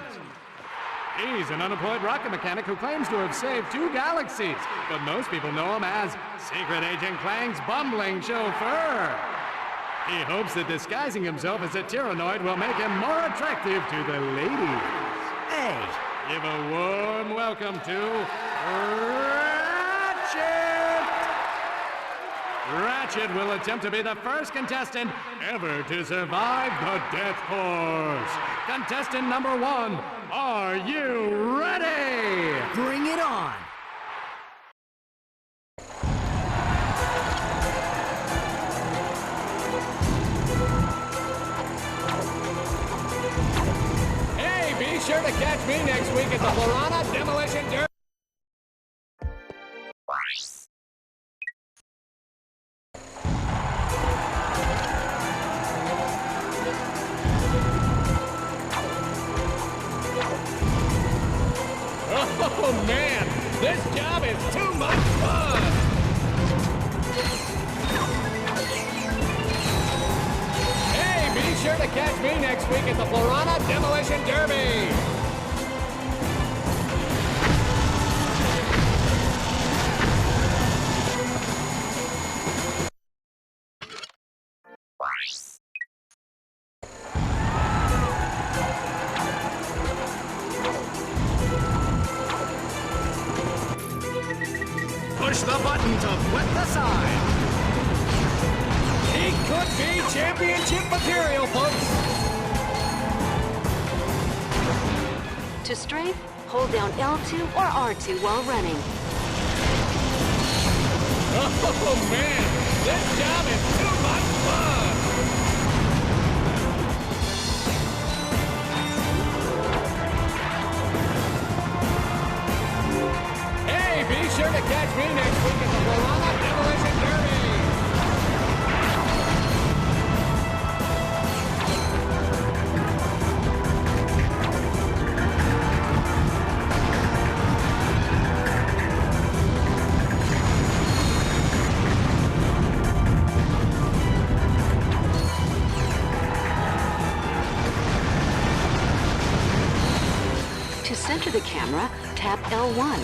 He's an unemployed rocket mechanic who claims to have saved 2 galaxies, but most people know him as Secret Agent Clank's bumbling chauffeur. He hopes that disguising himself as a Tyrannoid will make him more attractive to the ladies. Hey, give a warm welcome to Ratchet! Ratchet will attempt to be the first contestant ever to survive the death course. Contestant number 1, are you ready? Bring it on! Hey, be sure to catch me next week at the Piranha Demolition Derby. Oh man, this job is too much fun! Hey, be sure to catch me next week at the Piranha Demolition Derby! Push the button to flip the side. He could be championship material, folks! To strafe, hold down L2 or R2 while running. Oh man, this job is too much fun! Hey, be sure to catch me next week at the Piranha Demolition Derby! To center the camera, tap L1.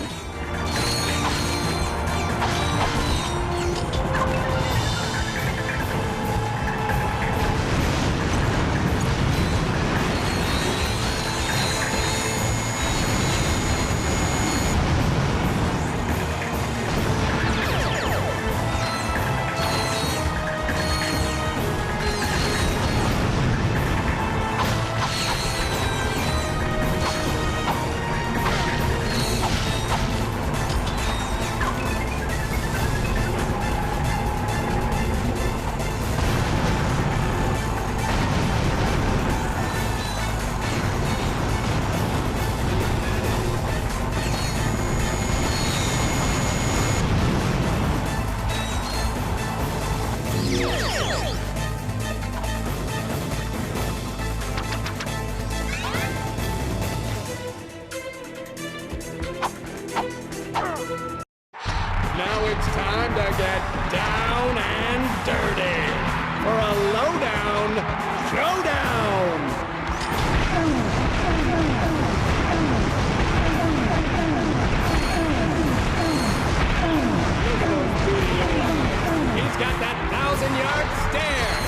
Now it's time to get down and dirty for a lowdown showdown! He's got that 1,000-yard stare!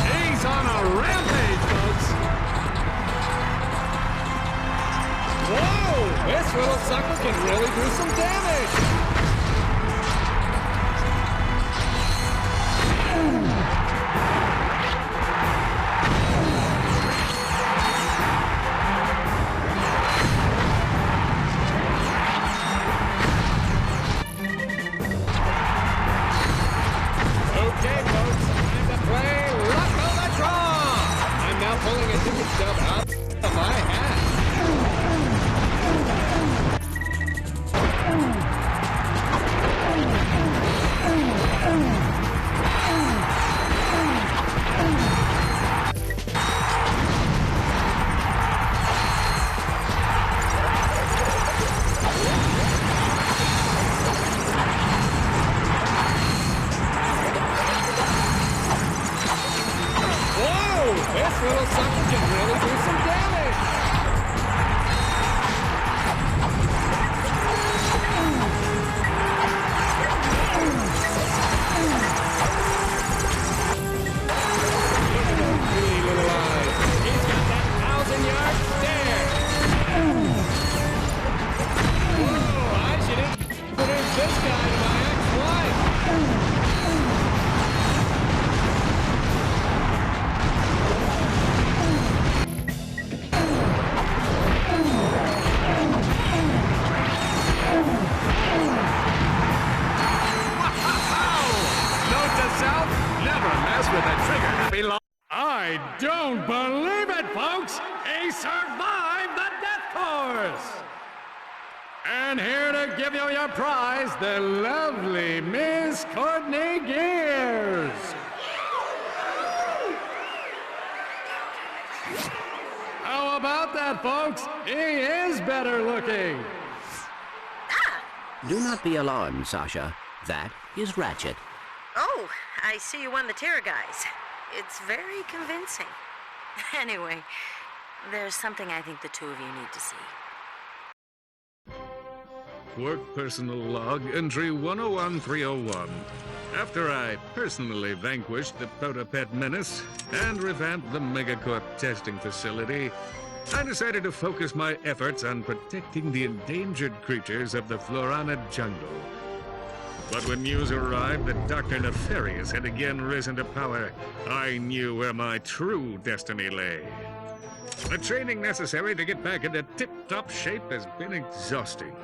He's on a rampage, folks! Whoa! This little sucker can really do some damage! Okay, folks, time to play Luck of the Draw! I'm now pulling a ticket stub out of my hat. this guy to my ex-wife. Note to self, never mess with a trigger-happy law. I don't believe it, folks! He survived the death course! And here to give you your prize, the lovely Miss Courtney Gears! How about that, folks? He is better looking! Do not be alarmed, Sasha. That is Ratchet. Oh, I see you won the Terror guys. It's very convincing. Anyway, there's something I think the two of you need to see. Quark personal log, entry 101301. After I personally vanquished the Protopet menace and revamped the Megacorp testing facility, I decided to focus my efforts on protecting the endangered creatures of the Florana jungle. But when news arrived that Dr. Nefarious had again risen to power, I knew where my true destiny lay. The training necessary to get back into tip-top shape has been exhausting,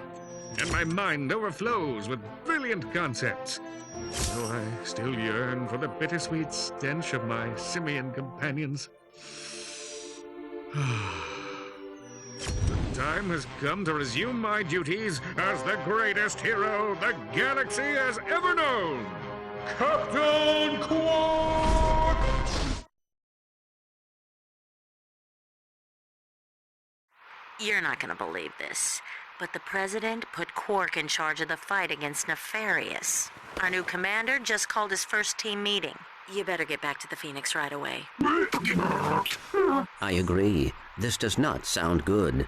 and my mind overflows with brilliant concepts. Though I still yearn for the bittersweet stench of my simian companions. The time has come to resume my duties as the greatest hero the galaxy has ever known, Captain Quark! You're not gonna believe this, but the President put Quark in charge of the fight against Nefarious. Our new commander just called his first team meeting. You better get back to the Phoenix right away. I agree. This does not sound good.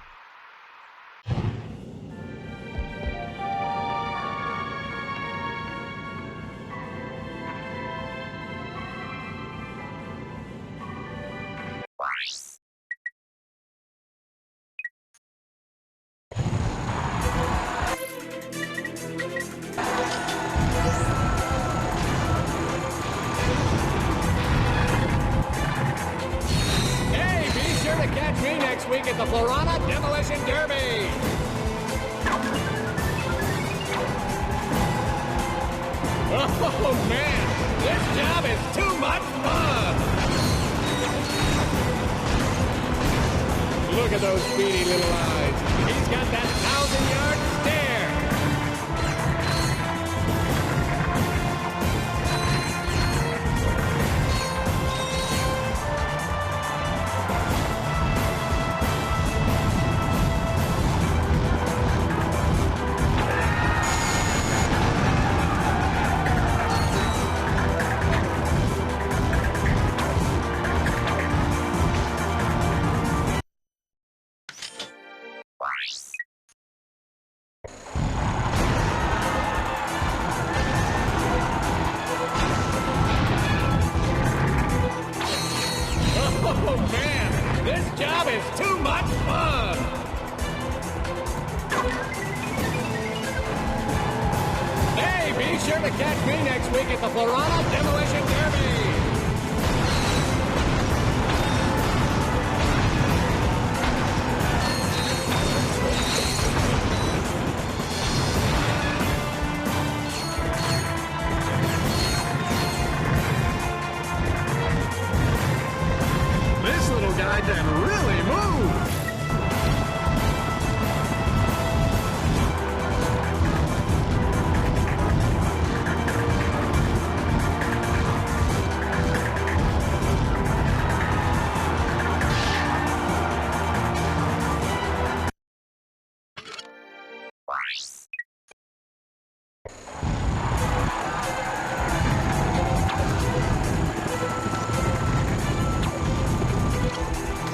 Week at the Florana Demolition Derby! Oh man, this job is too much fun! Look at those beady little eyes. He's got that 1,000-yard stare! Oh man, this job is too much fun! Hey, be sure to catch me next week at the Florana Demolition Derby! This little guy can really move!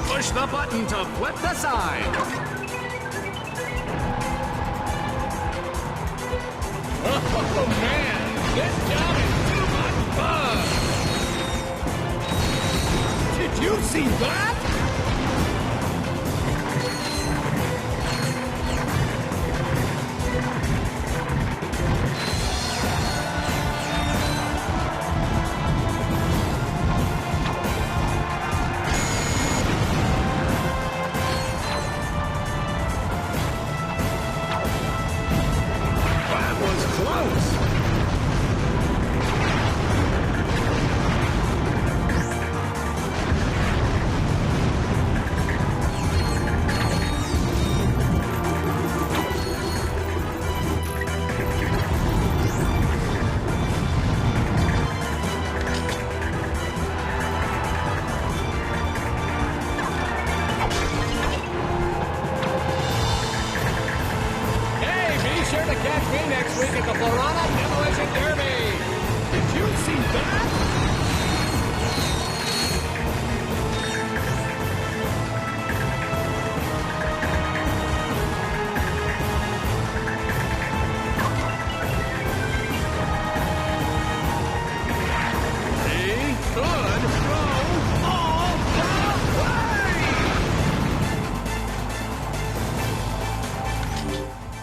Push the button to flip the side. Oh man, this job is too much fun! Did you see that? folks!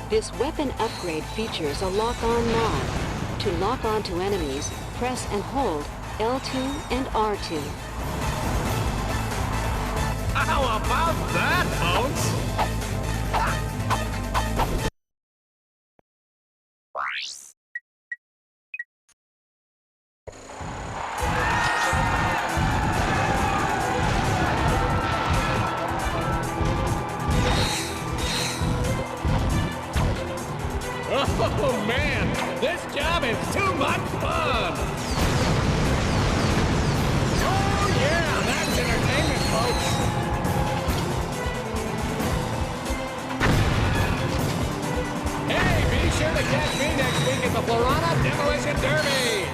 This weapon upgrade features a lock-on mod. To lock on to enemies, press and hold L2 and R2. How about that, folks? Oh man, this job is too much fun! Oh yeah, that's entertainment, folks! Hey, be sure to catch me next week at the Florana Demolition Derby!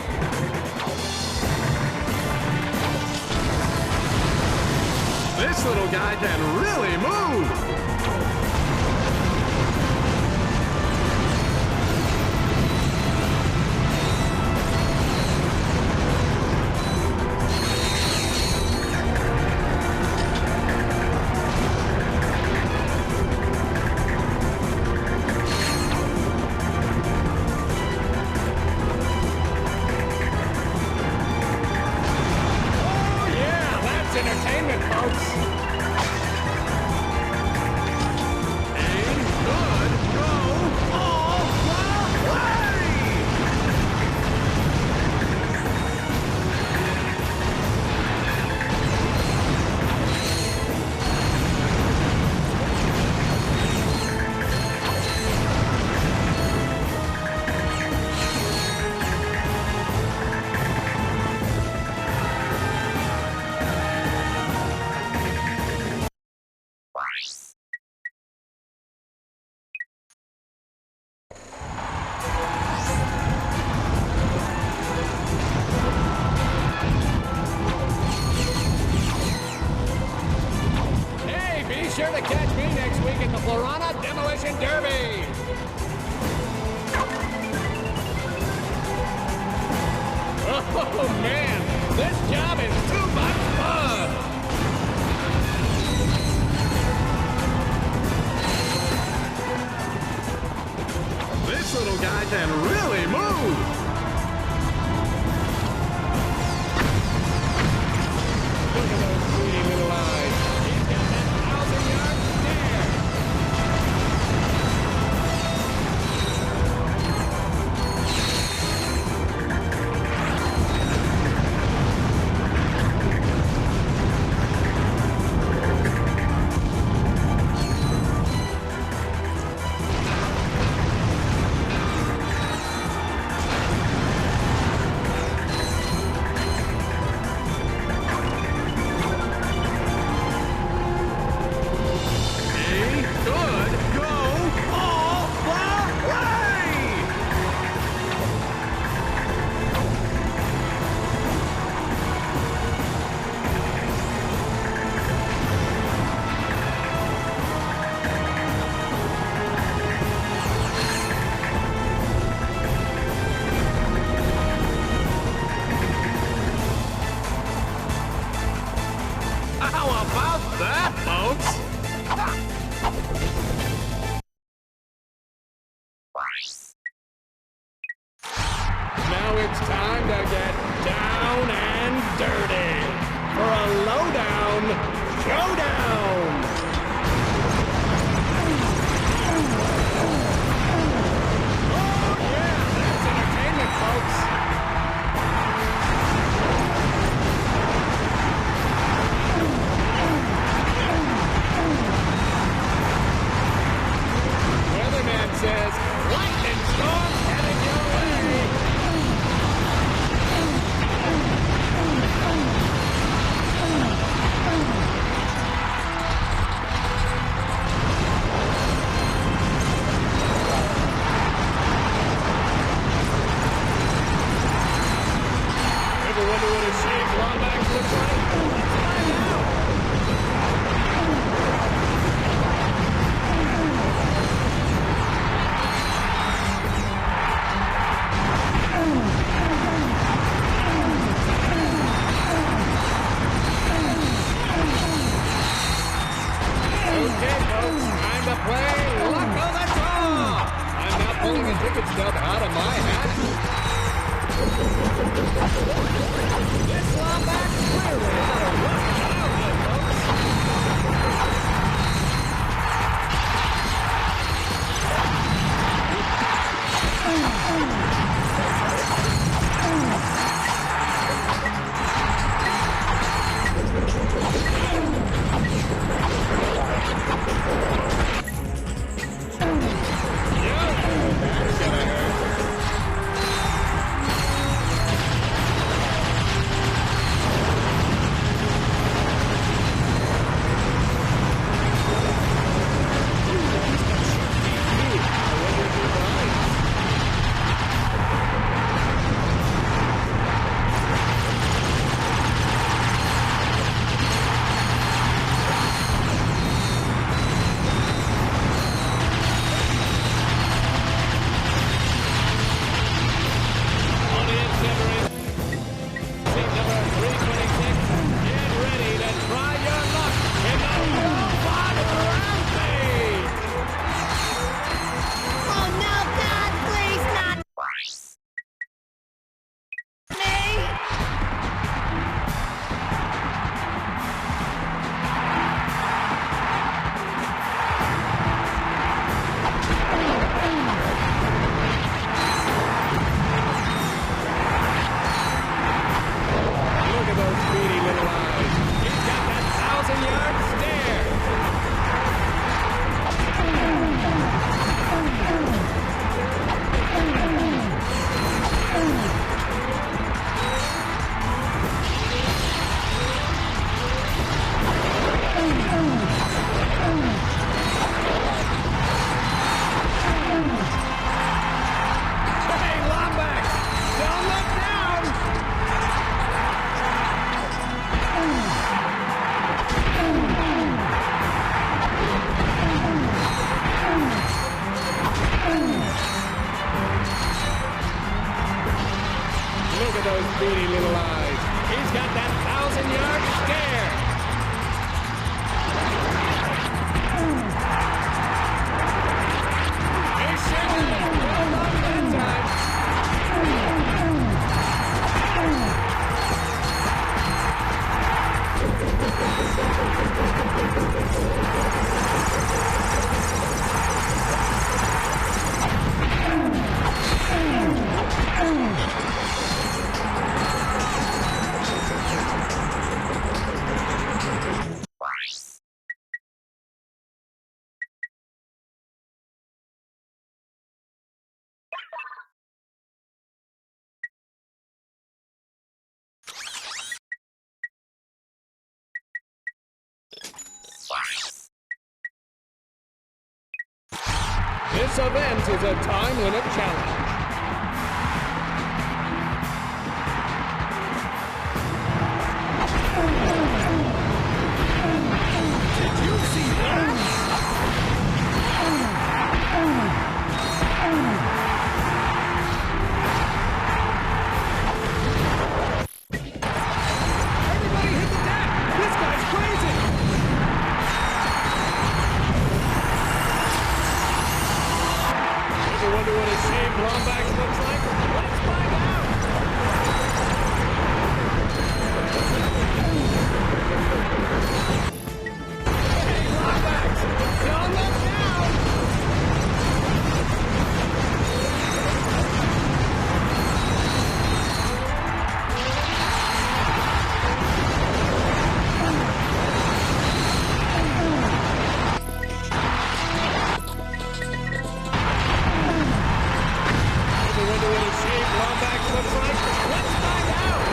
This little guy can really move! Entertainment, folks! sure to catch me next week at the Florana Demolition Derby! Oh, man! This job is too much fun! This little guy can really move! Look at those pretty little eyes. He's got that 1,000-yard stare. Now it's time to get down and dirty for a lowdown showdown! Oh yeah, ticket stub out of my hat. This Lombax clearly had a rough childhood, folks. This event is a time limit challenge. Did you see that? Everybody hit the deck! This guy's crazy! Ever wonder what a shaved Lombax looks like? Let's find out! Hey, Lombax! Don't look down! Ever wonder what a shaved Lombax looks like? Let's find out!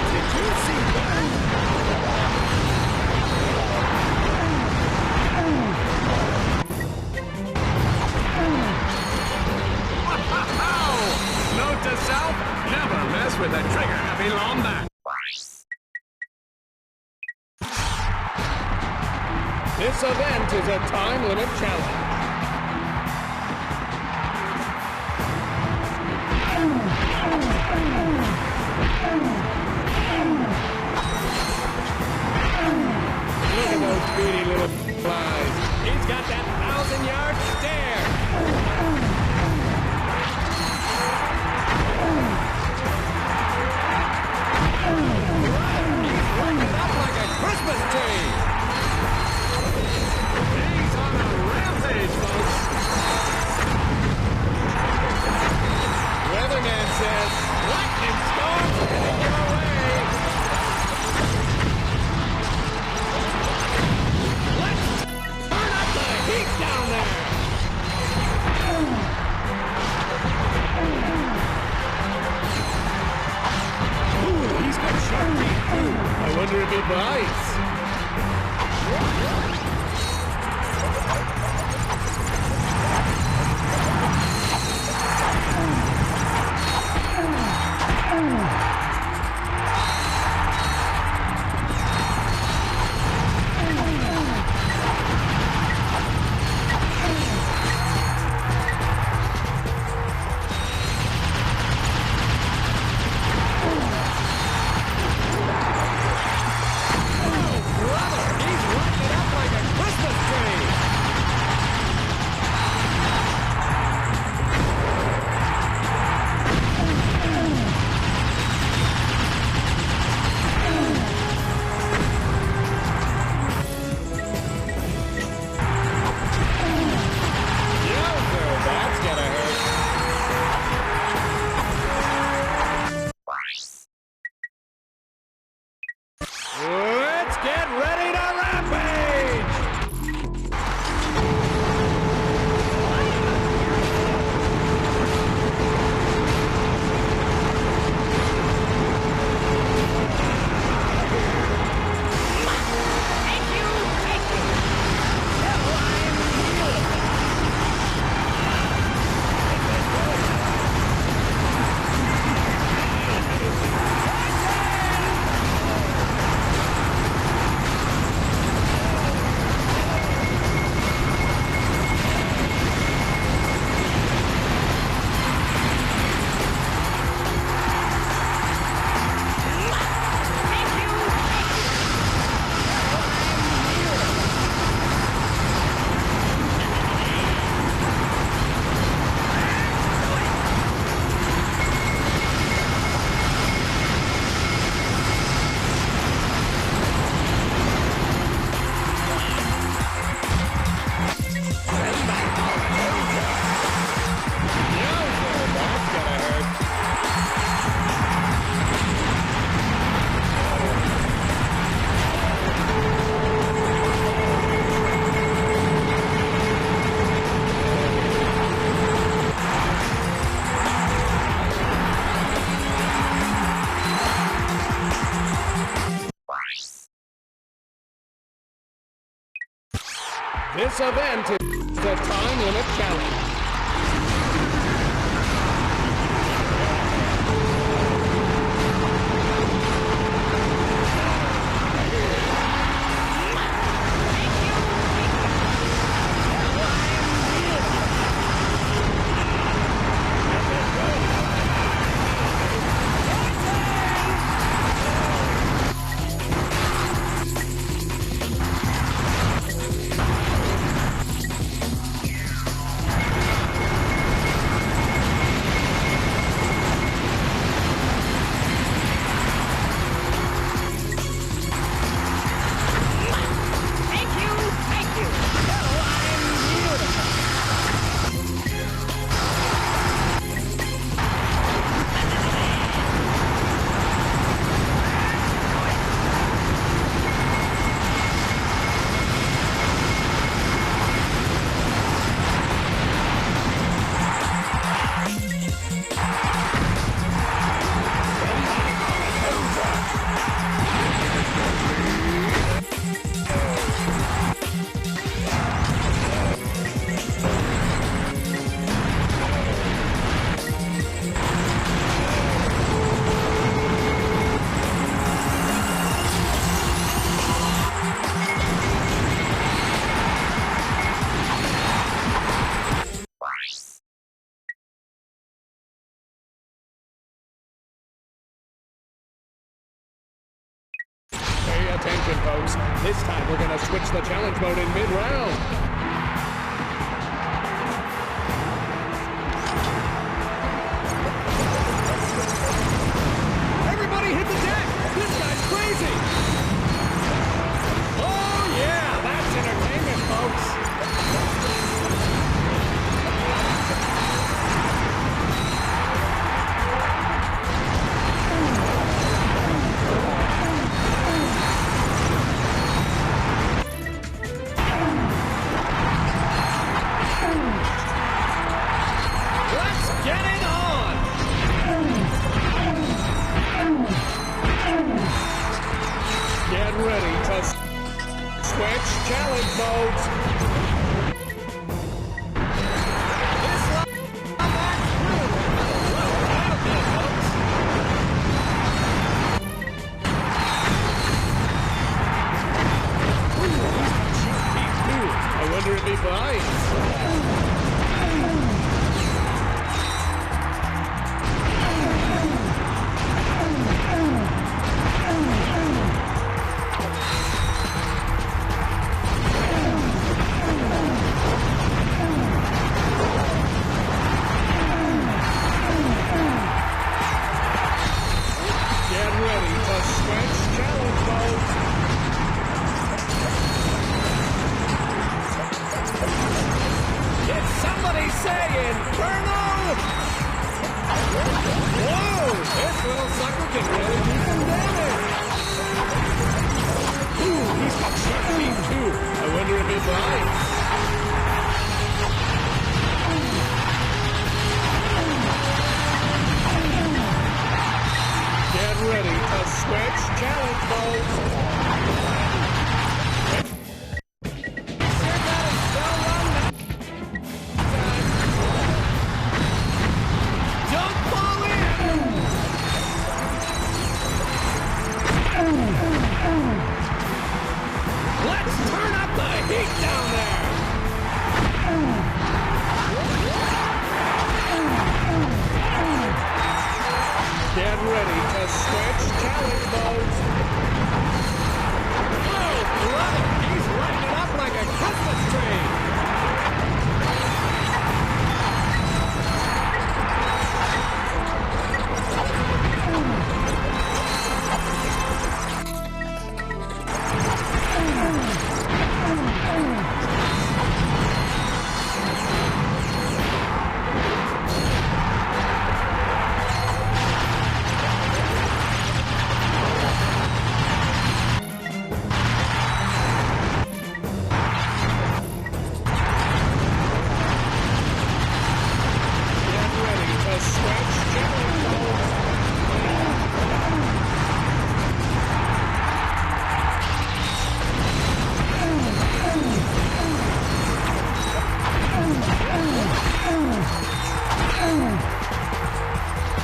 Did you see that? Note to self, never mess with a trigger-happy Lombax. This event is a time limit challenge. Look at those beady little flies. He's got that 1,000-yard stare. bites. Let's get ready to rampage! This event is the time limit challenge. Pay attention, folks. This time we're gonna switch the challenge mode in mid-round. Everybody hit the deck! This guy's crazy! Oh yeah, that's entertainment, folks! challenge modes. I wonder if he bites. Get ready to switch challenge mode. Did somebody say Inferno? Whoa! This little sucker can really do some damage! Ooh, he's got sharp teeth too. I wonder if he bites. Get ready to switch challenge modes. Let's turn up the heat down there! Get ready to switch challenge modes. Oh, brother! He's lighting it up like a Christmas tree!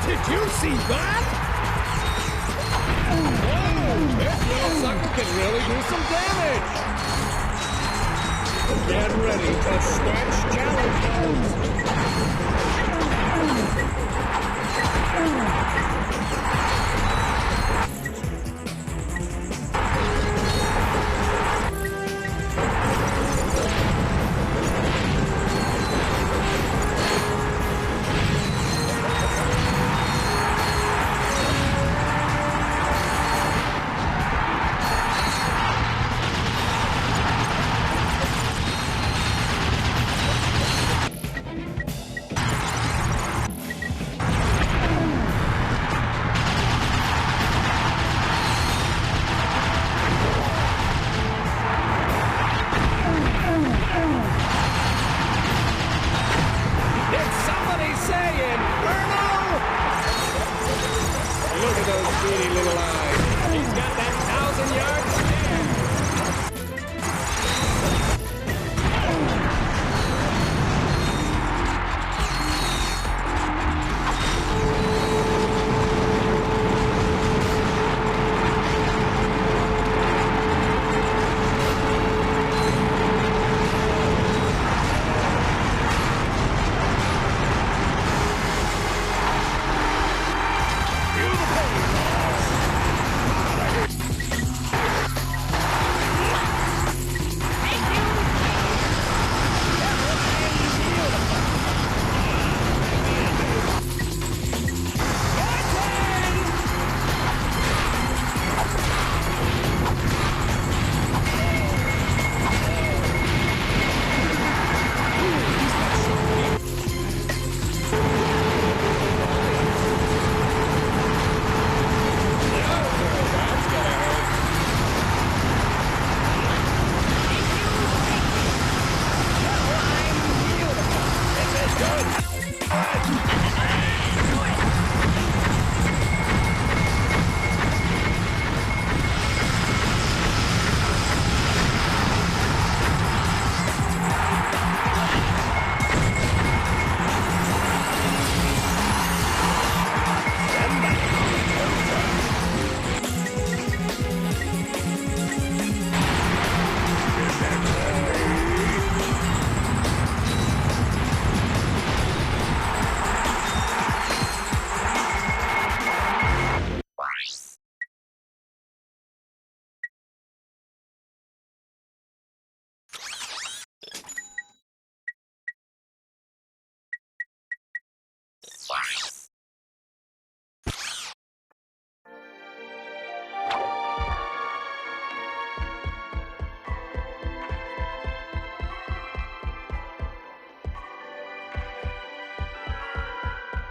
Did you see that? Whoa! This little sucker can really do some damage! Get ready to switch challenge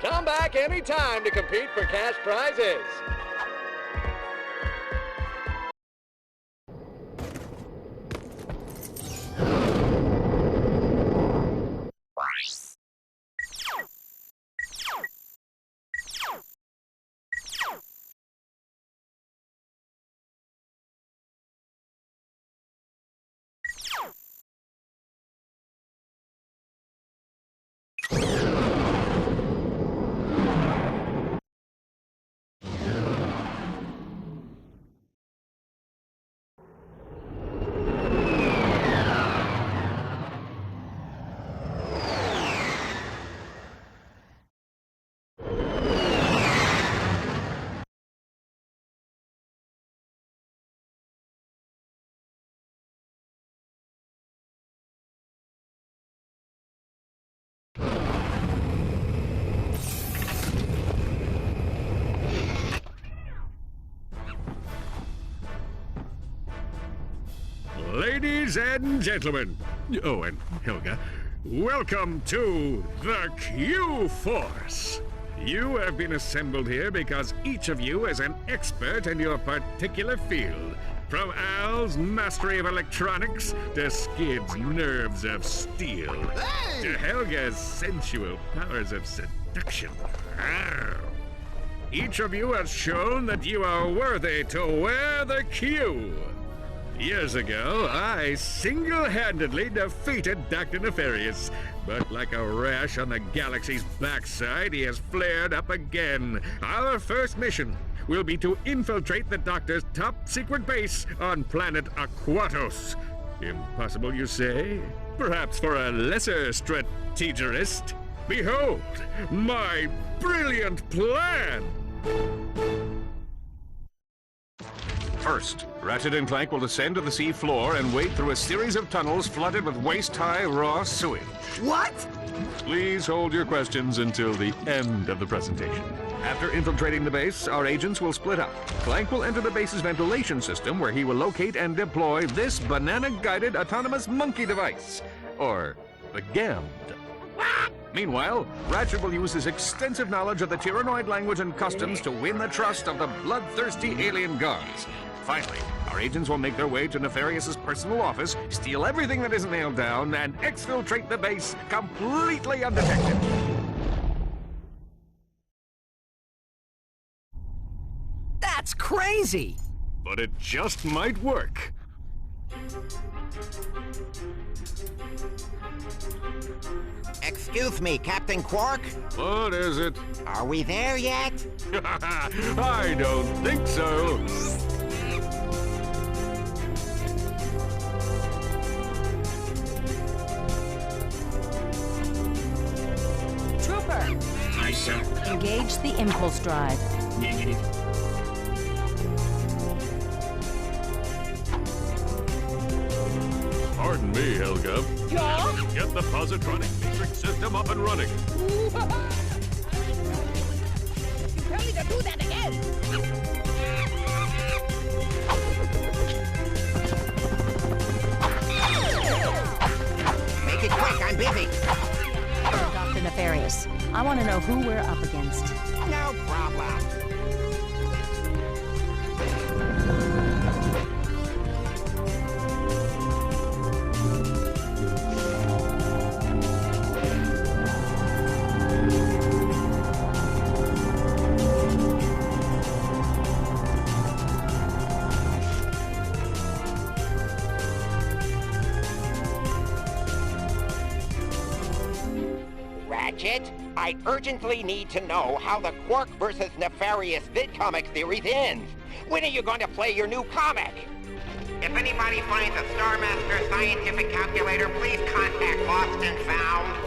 Come back anytime to compete for cash prizes. Ladies and gentlemen, oh, and Helga, welcome to the Q-Force. You have been assembled here because each of you is an expert in your particular field. From Al's mastery of electronics to Skid's nerves of steel, to Helga's sensual powers of seduction. Each of you has shown that you are worthy to wear the Q. Years ago, I single-handedly defeated Dr. Nefarious, but like a rash on the galaxy's backside, he has flared up again. Our first mission will be to infiltrate the Doctor's top-secret base on planet Aquatos. Impossible, you say? Perhaps for a lesser strategist? Behold, my brilliant plan! First, Ratchet and Clank will descend to the sea floor and wade through a series of tunnels flooded with waist-high raw sewage. What? Please hold your questions until the end of the presentation. After infiltrating the base, our agents will split up. Clank will enter the base's ventilation system, where he will locate and deploy this banana-guided autonomous monkey device, or the GAMD. Meanwhile, Ratchet will use his extensive knowledge of the Tyrannoid language and customs to win the trust of the bloodthirsty alien guards. Finally, our agents will make their way to Nefarious's personal office, steal everything that isn't nailed down, and exfiltrate the base completely undetected. That's crazy! But it just might work. Excuse me, Captain Quark? What is it? Are we there yet? I don't think so. Trooper! Aye, sir. Engage the impulse drive. Negative. Pardon me, Helga. Yeah? Get the positronic matrix system up and running. You tell me to do that again. Make it quick, I'm busy. Dr. Nefarious, I want to know who we're up against. No problem. Ratchet, I urgently need to know how the Quark versus Nefarious VidComic series ends. When are you going to play your new comic? If anybody finds a Star Master scientific calculator, please contact Lost and Found.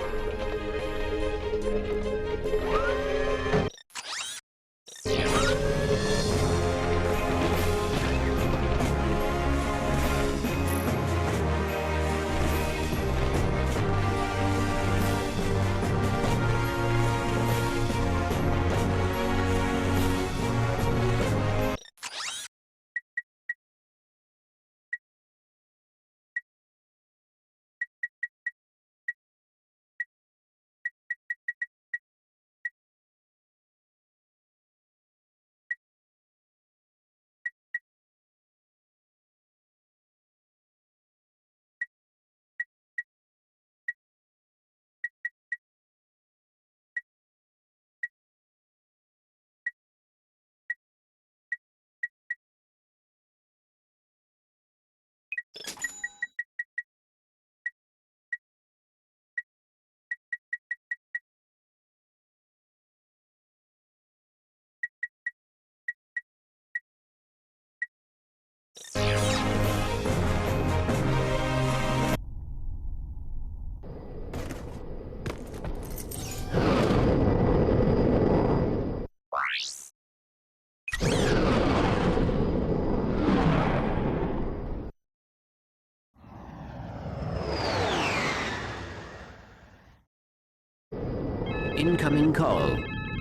Incoming call.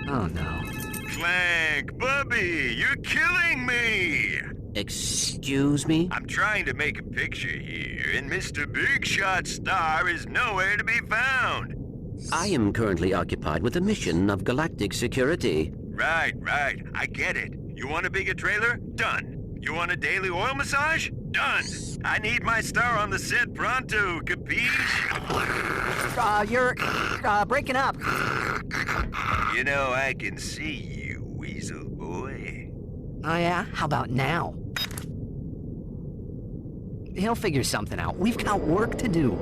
Oh no. Clank, Bubby, you're killing me! Excuse me? I'm trying to make a picture here, and Mr. Big Shot Star is nowhere to be found. I am currently occupied with a mission of galactic security. Right, I get it. You want a bigger trailer? Done. You want a daily oil massage? Done. I need my star on the set pronto, capiche? You're breaking up. You know, I can see you, weasel boy. Oh yeah? How about now? He'll figure something out. We've got work to do.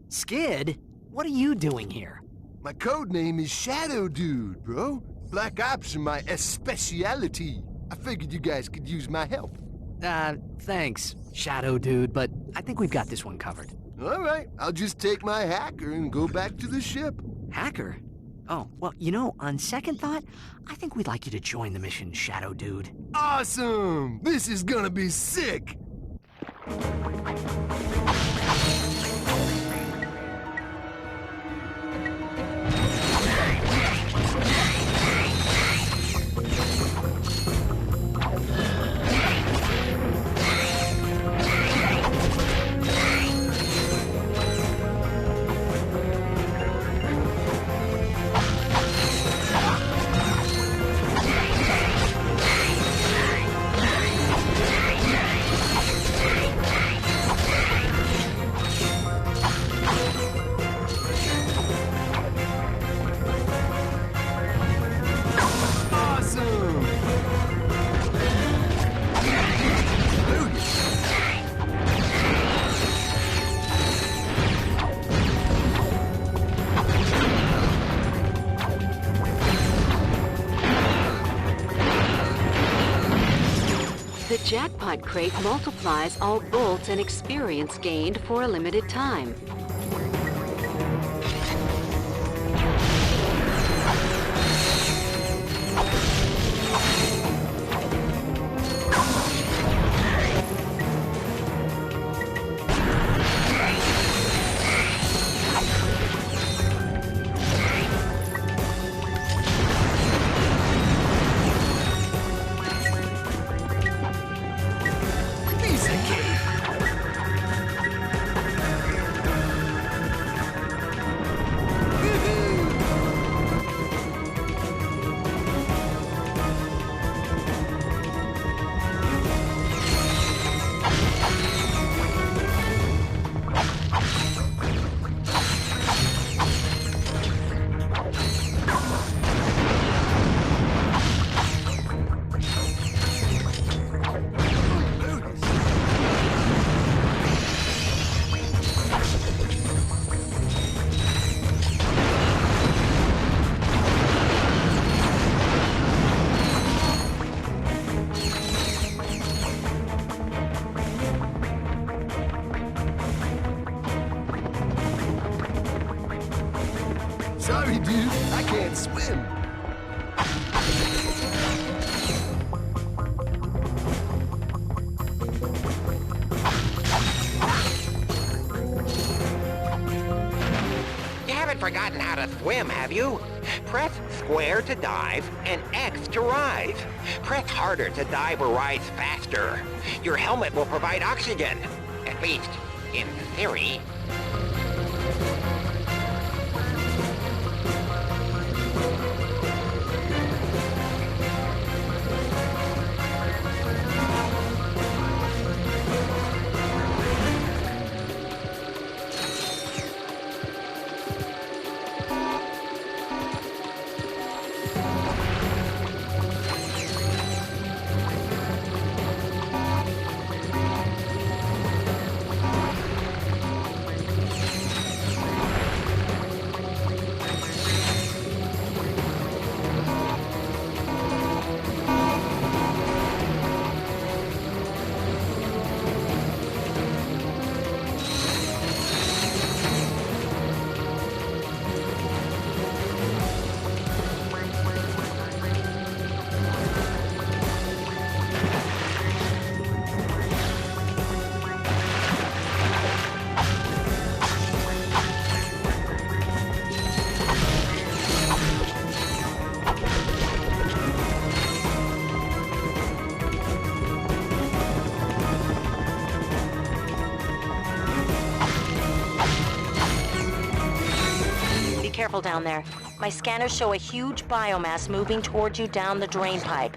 Skid? What are you doing here? My code name is Shadow Dude, bro. Black Ops are my specialty. I figured you guys could use my help. Thanks, Shadow Dude, but I think we've got this one covered. All right, I'll just take my hacker and go back to the ship. Hacker? Oh, well, you know, on second thought, I think we'd like you to join the mission, Shadow Dude. Awesome! This is gonna be sick! The jackpot crate multiplies all bolts and experience gained for a limited time. Sorry, dude. I can't swim. You haven't forgotten how to swim, have you? Press square to dive, and X to rise. Press harder to dive or rise faster. Your helmet will provide oxygen. At least, in theory. Careful down there. My scanners show a huge biomass moving towards you down the drain pipe.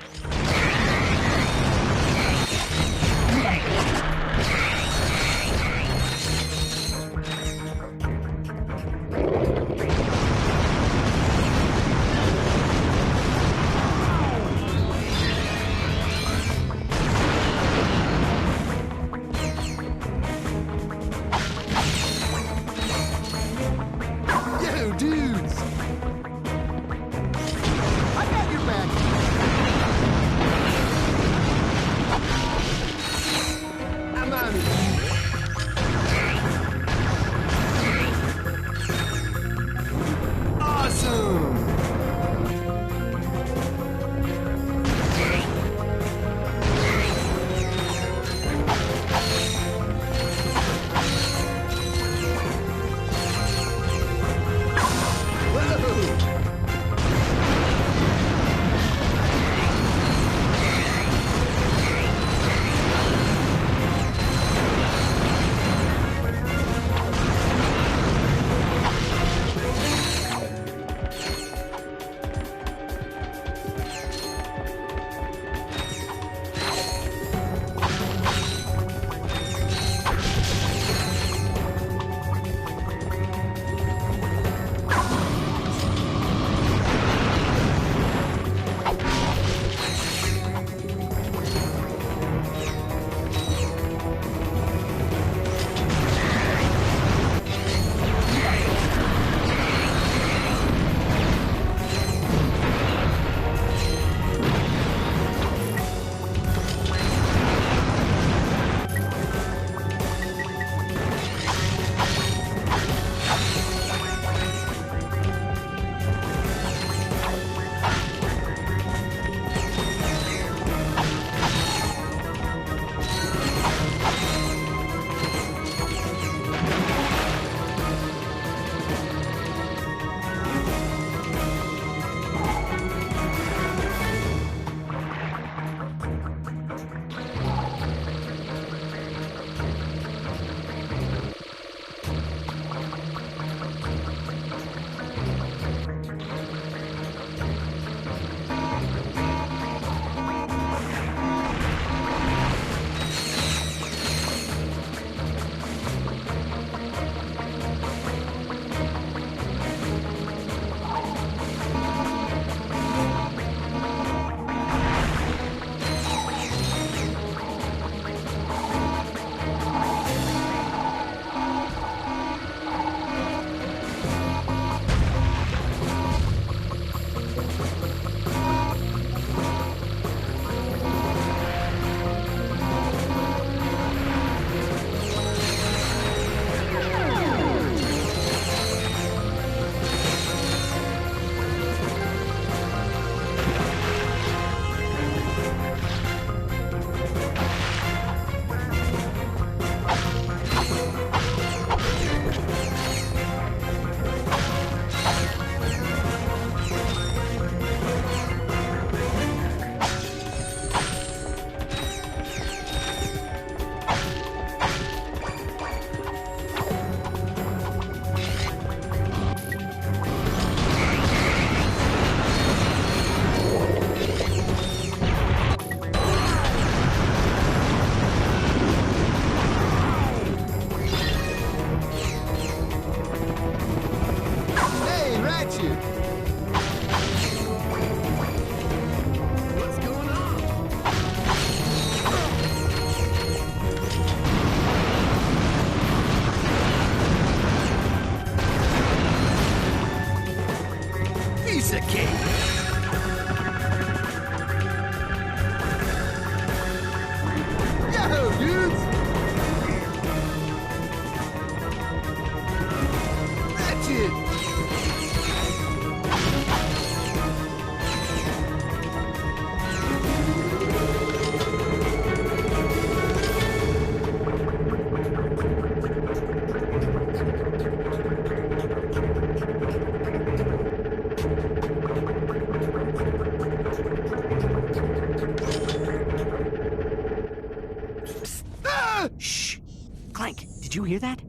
you hear that?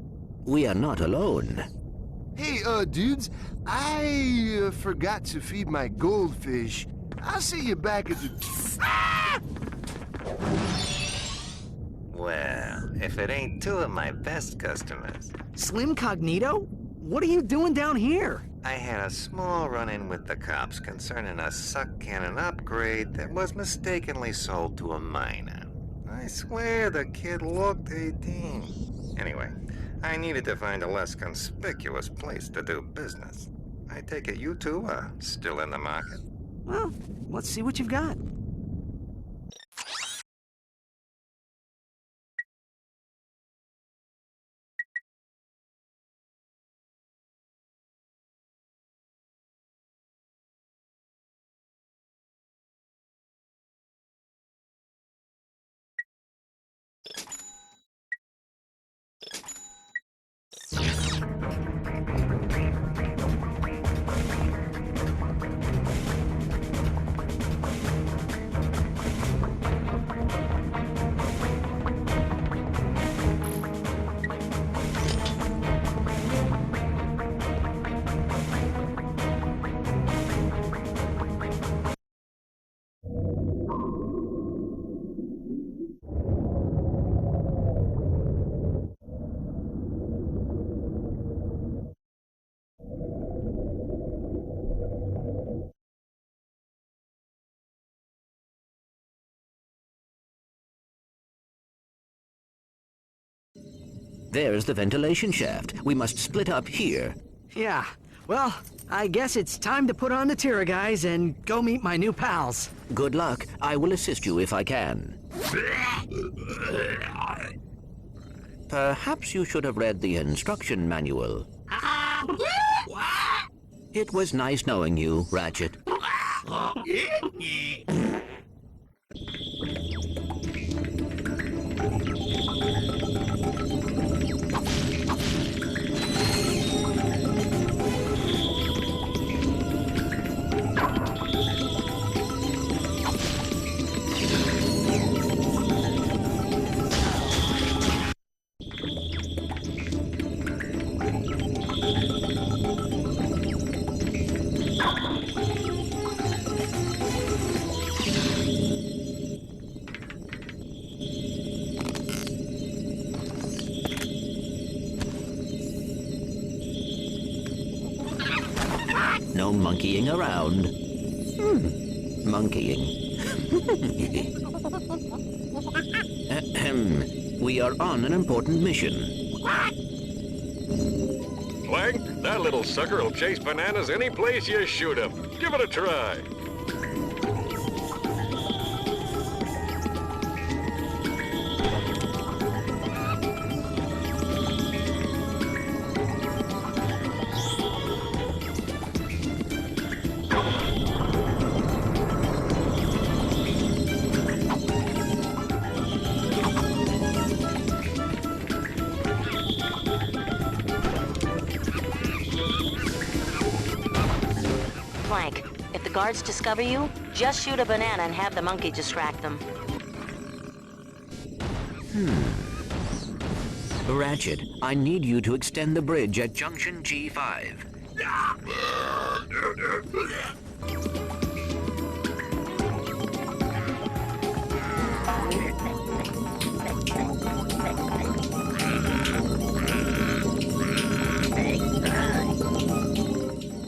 We are not alone. Hey, dudes, I forgot to feed my goldfish. I'll see you back at the... Ah! Well, if it ain't two of my best customers. Slim Cognito? What are you doing down here? I had a small run-in with the cops concerning a suck cannon upgrade that was mistakenly sold to a minor. I swear the kid looked 18. Anyway, I needed to find a less conspicuous place to do business. I take it you two are still in the market? Well, let's see what you've got. There's the ventilation shaft. We must split up here. Yeah, well, I guess it's time to put on the Tira guys and go meet my new pals. Good luck. I will assist you if I can. Perhaps you should have read the instruction manual. It was nice knowing you, Ratchet. No monkeying around. Monkeying. We are on an important mission. Clank, that little sucker will chase bananas any place you shoot him. Give it a try. Clank, if the guards discover you, just shoot a banana and have the monkey distract them. Ratchet, I need you to extend the bridge at junction G5.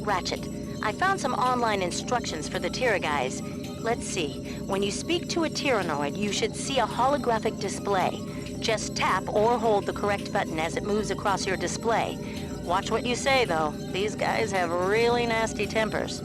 Ratchet, I found some online instructions for the Tira guys. Let's see. When you speak to a Tyrannoid, you should see a holographic display. Just tap or hold the correct button as it moves across your display. Watch what you say, though. These guys have really nasty tempers.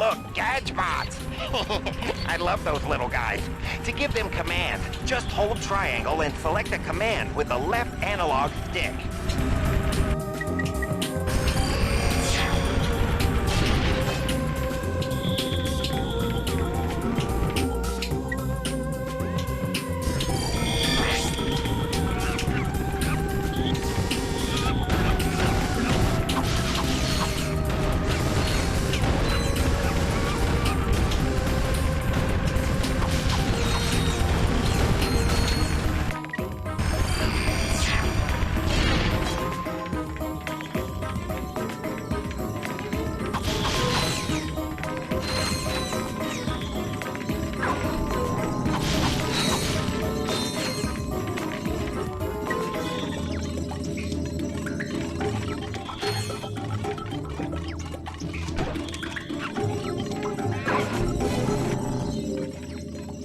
Look, Gadgebots! I love those little guys. To give them command, just hold triangle and select a command with the left analog stick.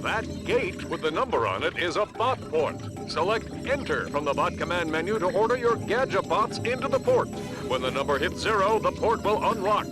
That gate with the number on it is a bot port. Select Enter from the bot command menu to order your gadget bots into the port. When the number hits 0, the port will unlock.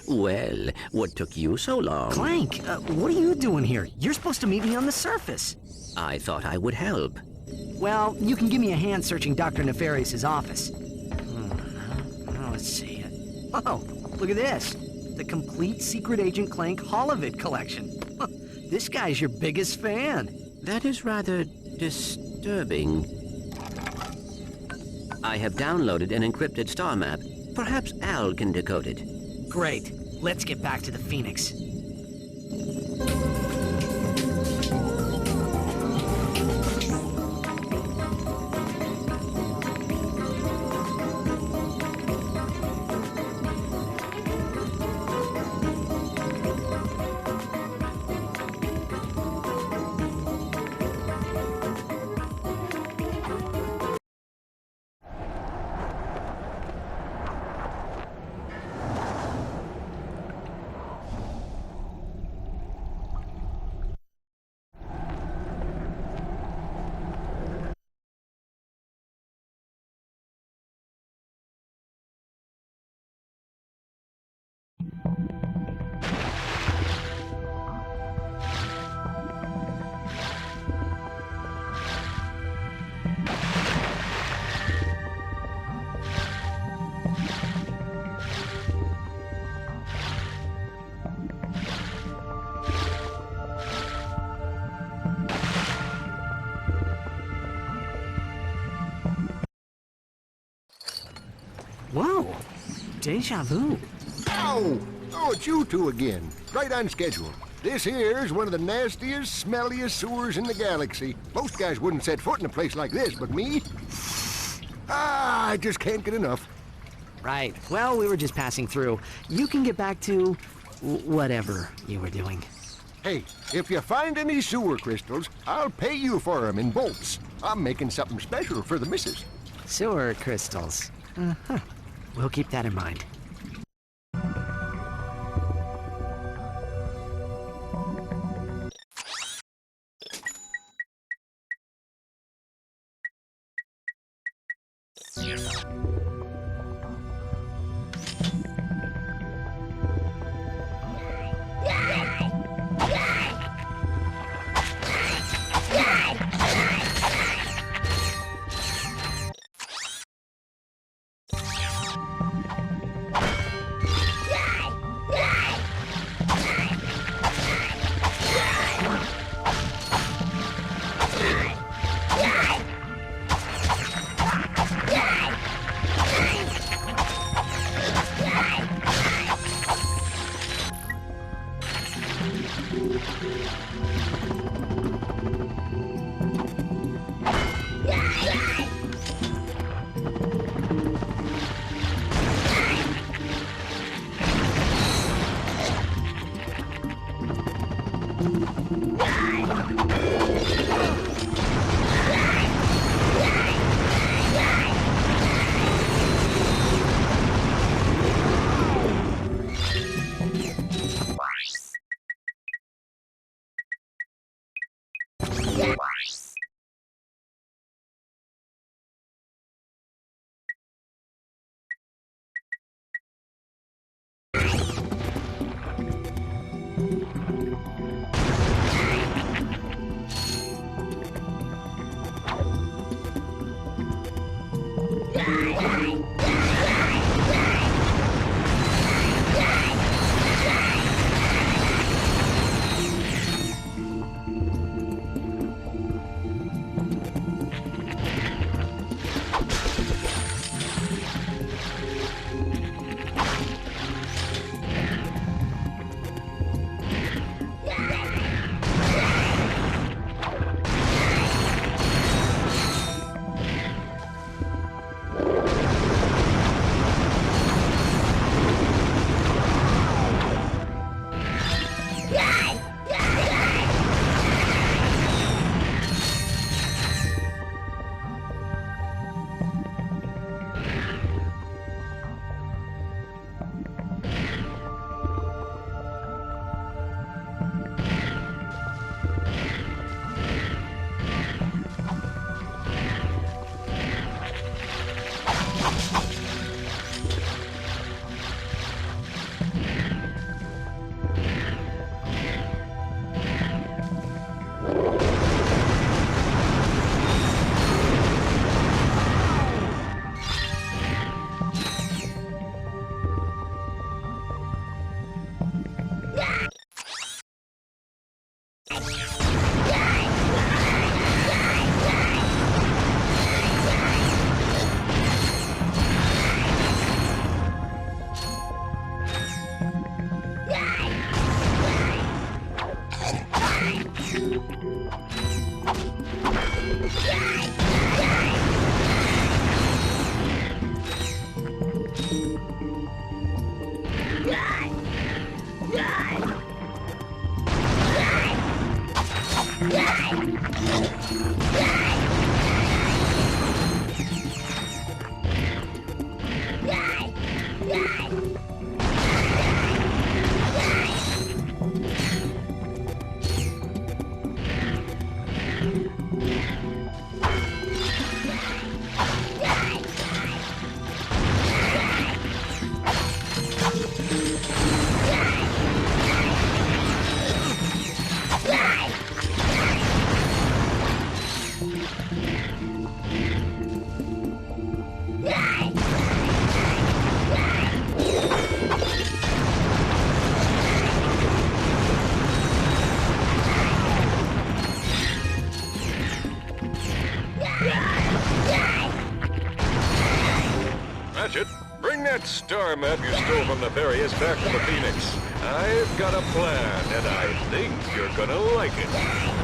Well, what took you so long? Clank, what are you doing here? You're supposed to meet me on the surface. I thought I would help. Well, you can give me a hand searching Dr. Nefarious' office. Let's see. Oh, look at this. The complete Secret Agent Clank Holovid collection. This guy's your biggest fan. That is rather disturbing. I have downloaded an encrypted star map. Perhaps Al can decode it. Great. Let's get back to the Phoenix. Whoa! Deja vu. Oh! Oh, it's you two again. Right on schedule. This here's one of the nastiest, smelliest sewers in the galaxy. Most guys wouldn't set foot in a place like this, but me? I just can't get enough. Right. Well, we were just passing through. You can get back to whatever you were doing. Hey, if you find any sewer crystals, I'll pay you for them in bolts. I'm making something special for the missus. Sewer crystals. Uh-huh. We'll keep that in mind. Bring that star map you stole from Nefarious back to the Phoenix. I've got a plan, and I think you're gonna like it.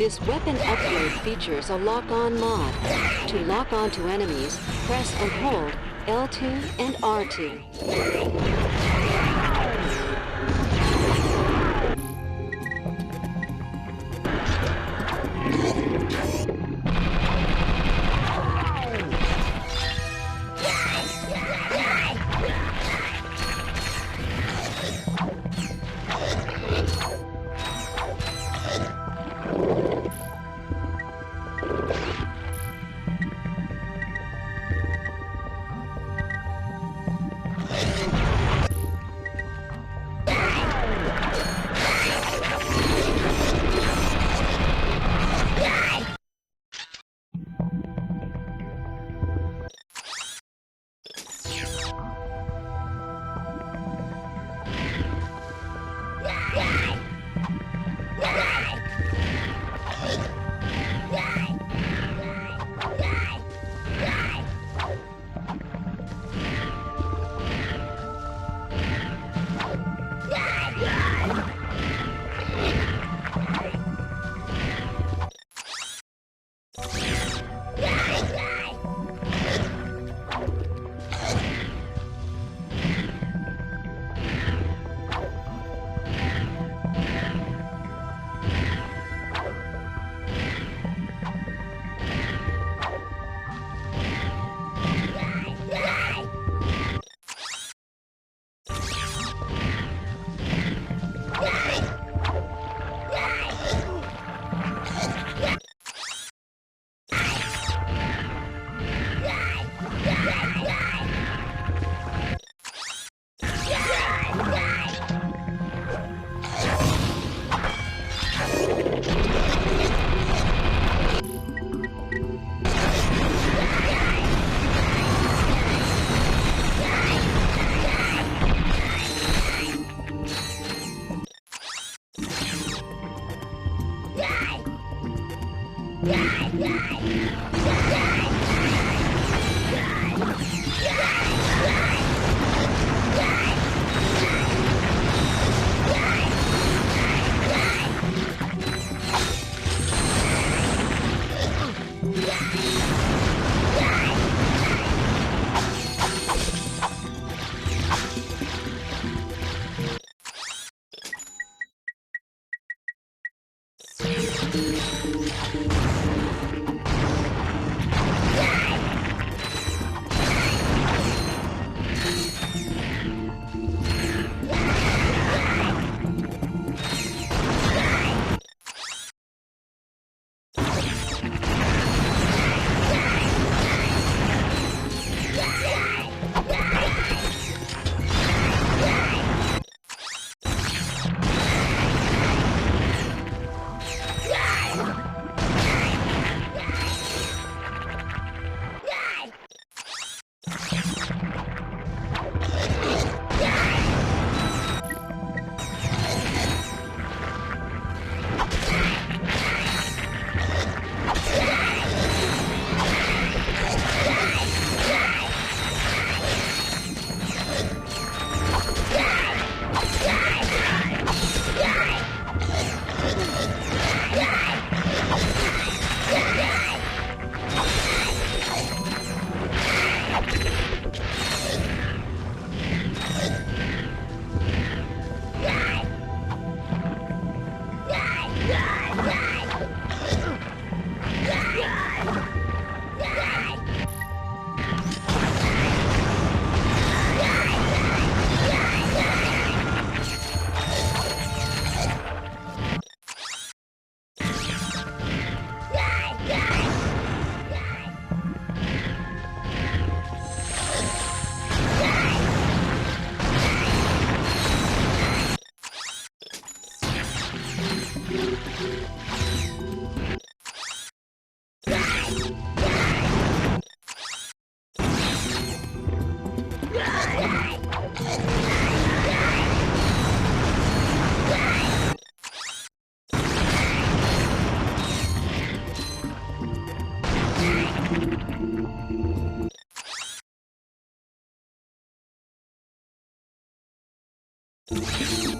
This weapon upgrade features a lock-on mod. To lock onto enemies, press and hold L2 and R2. You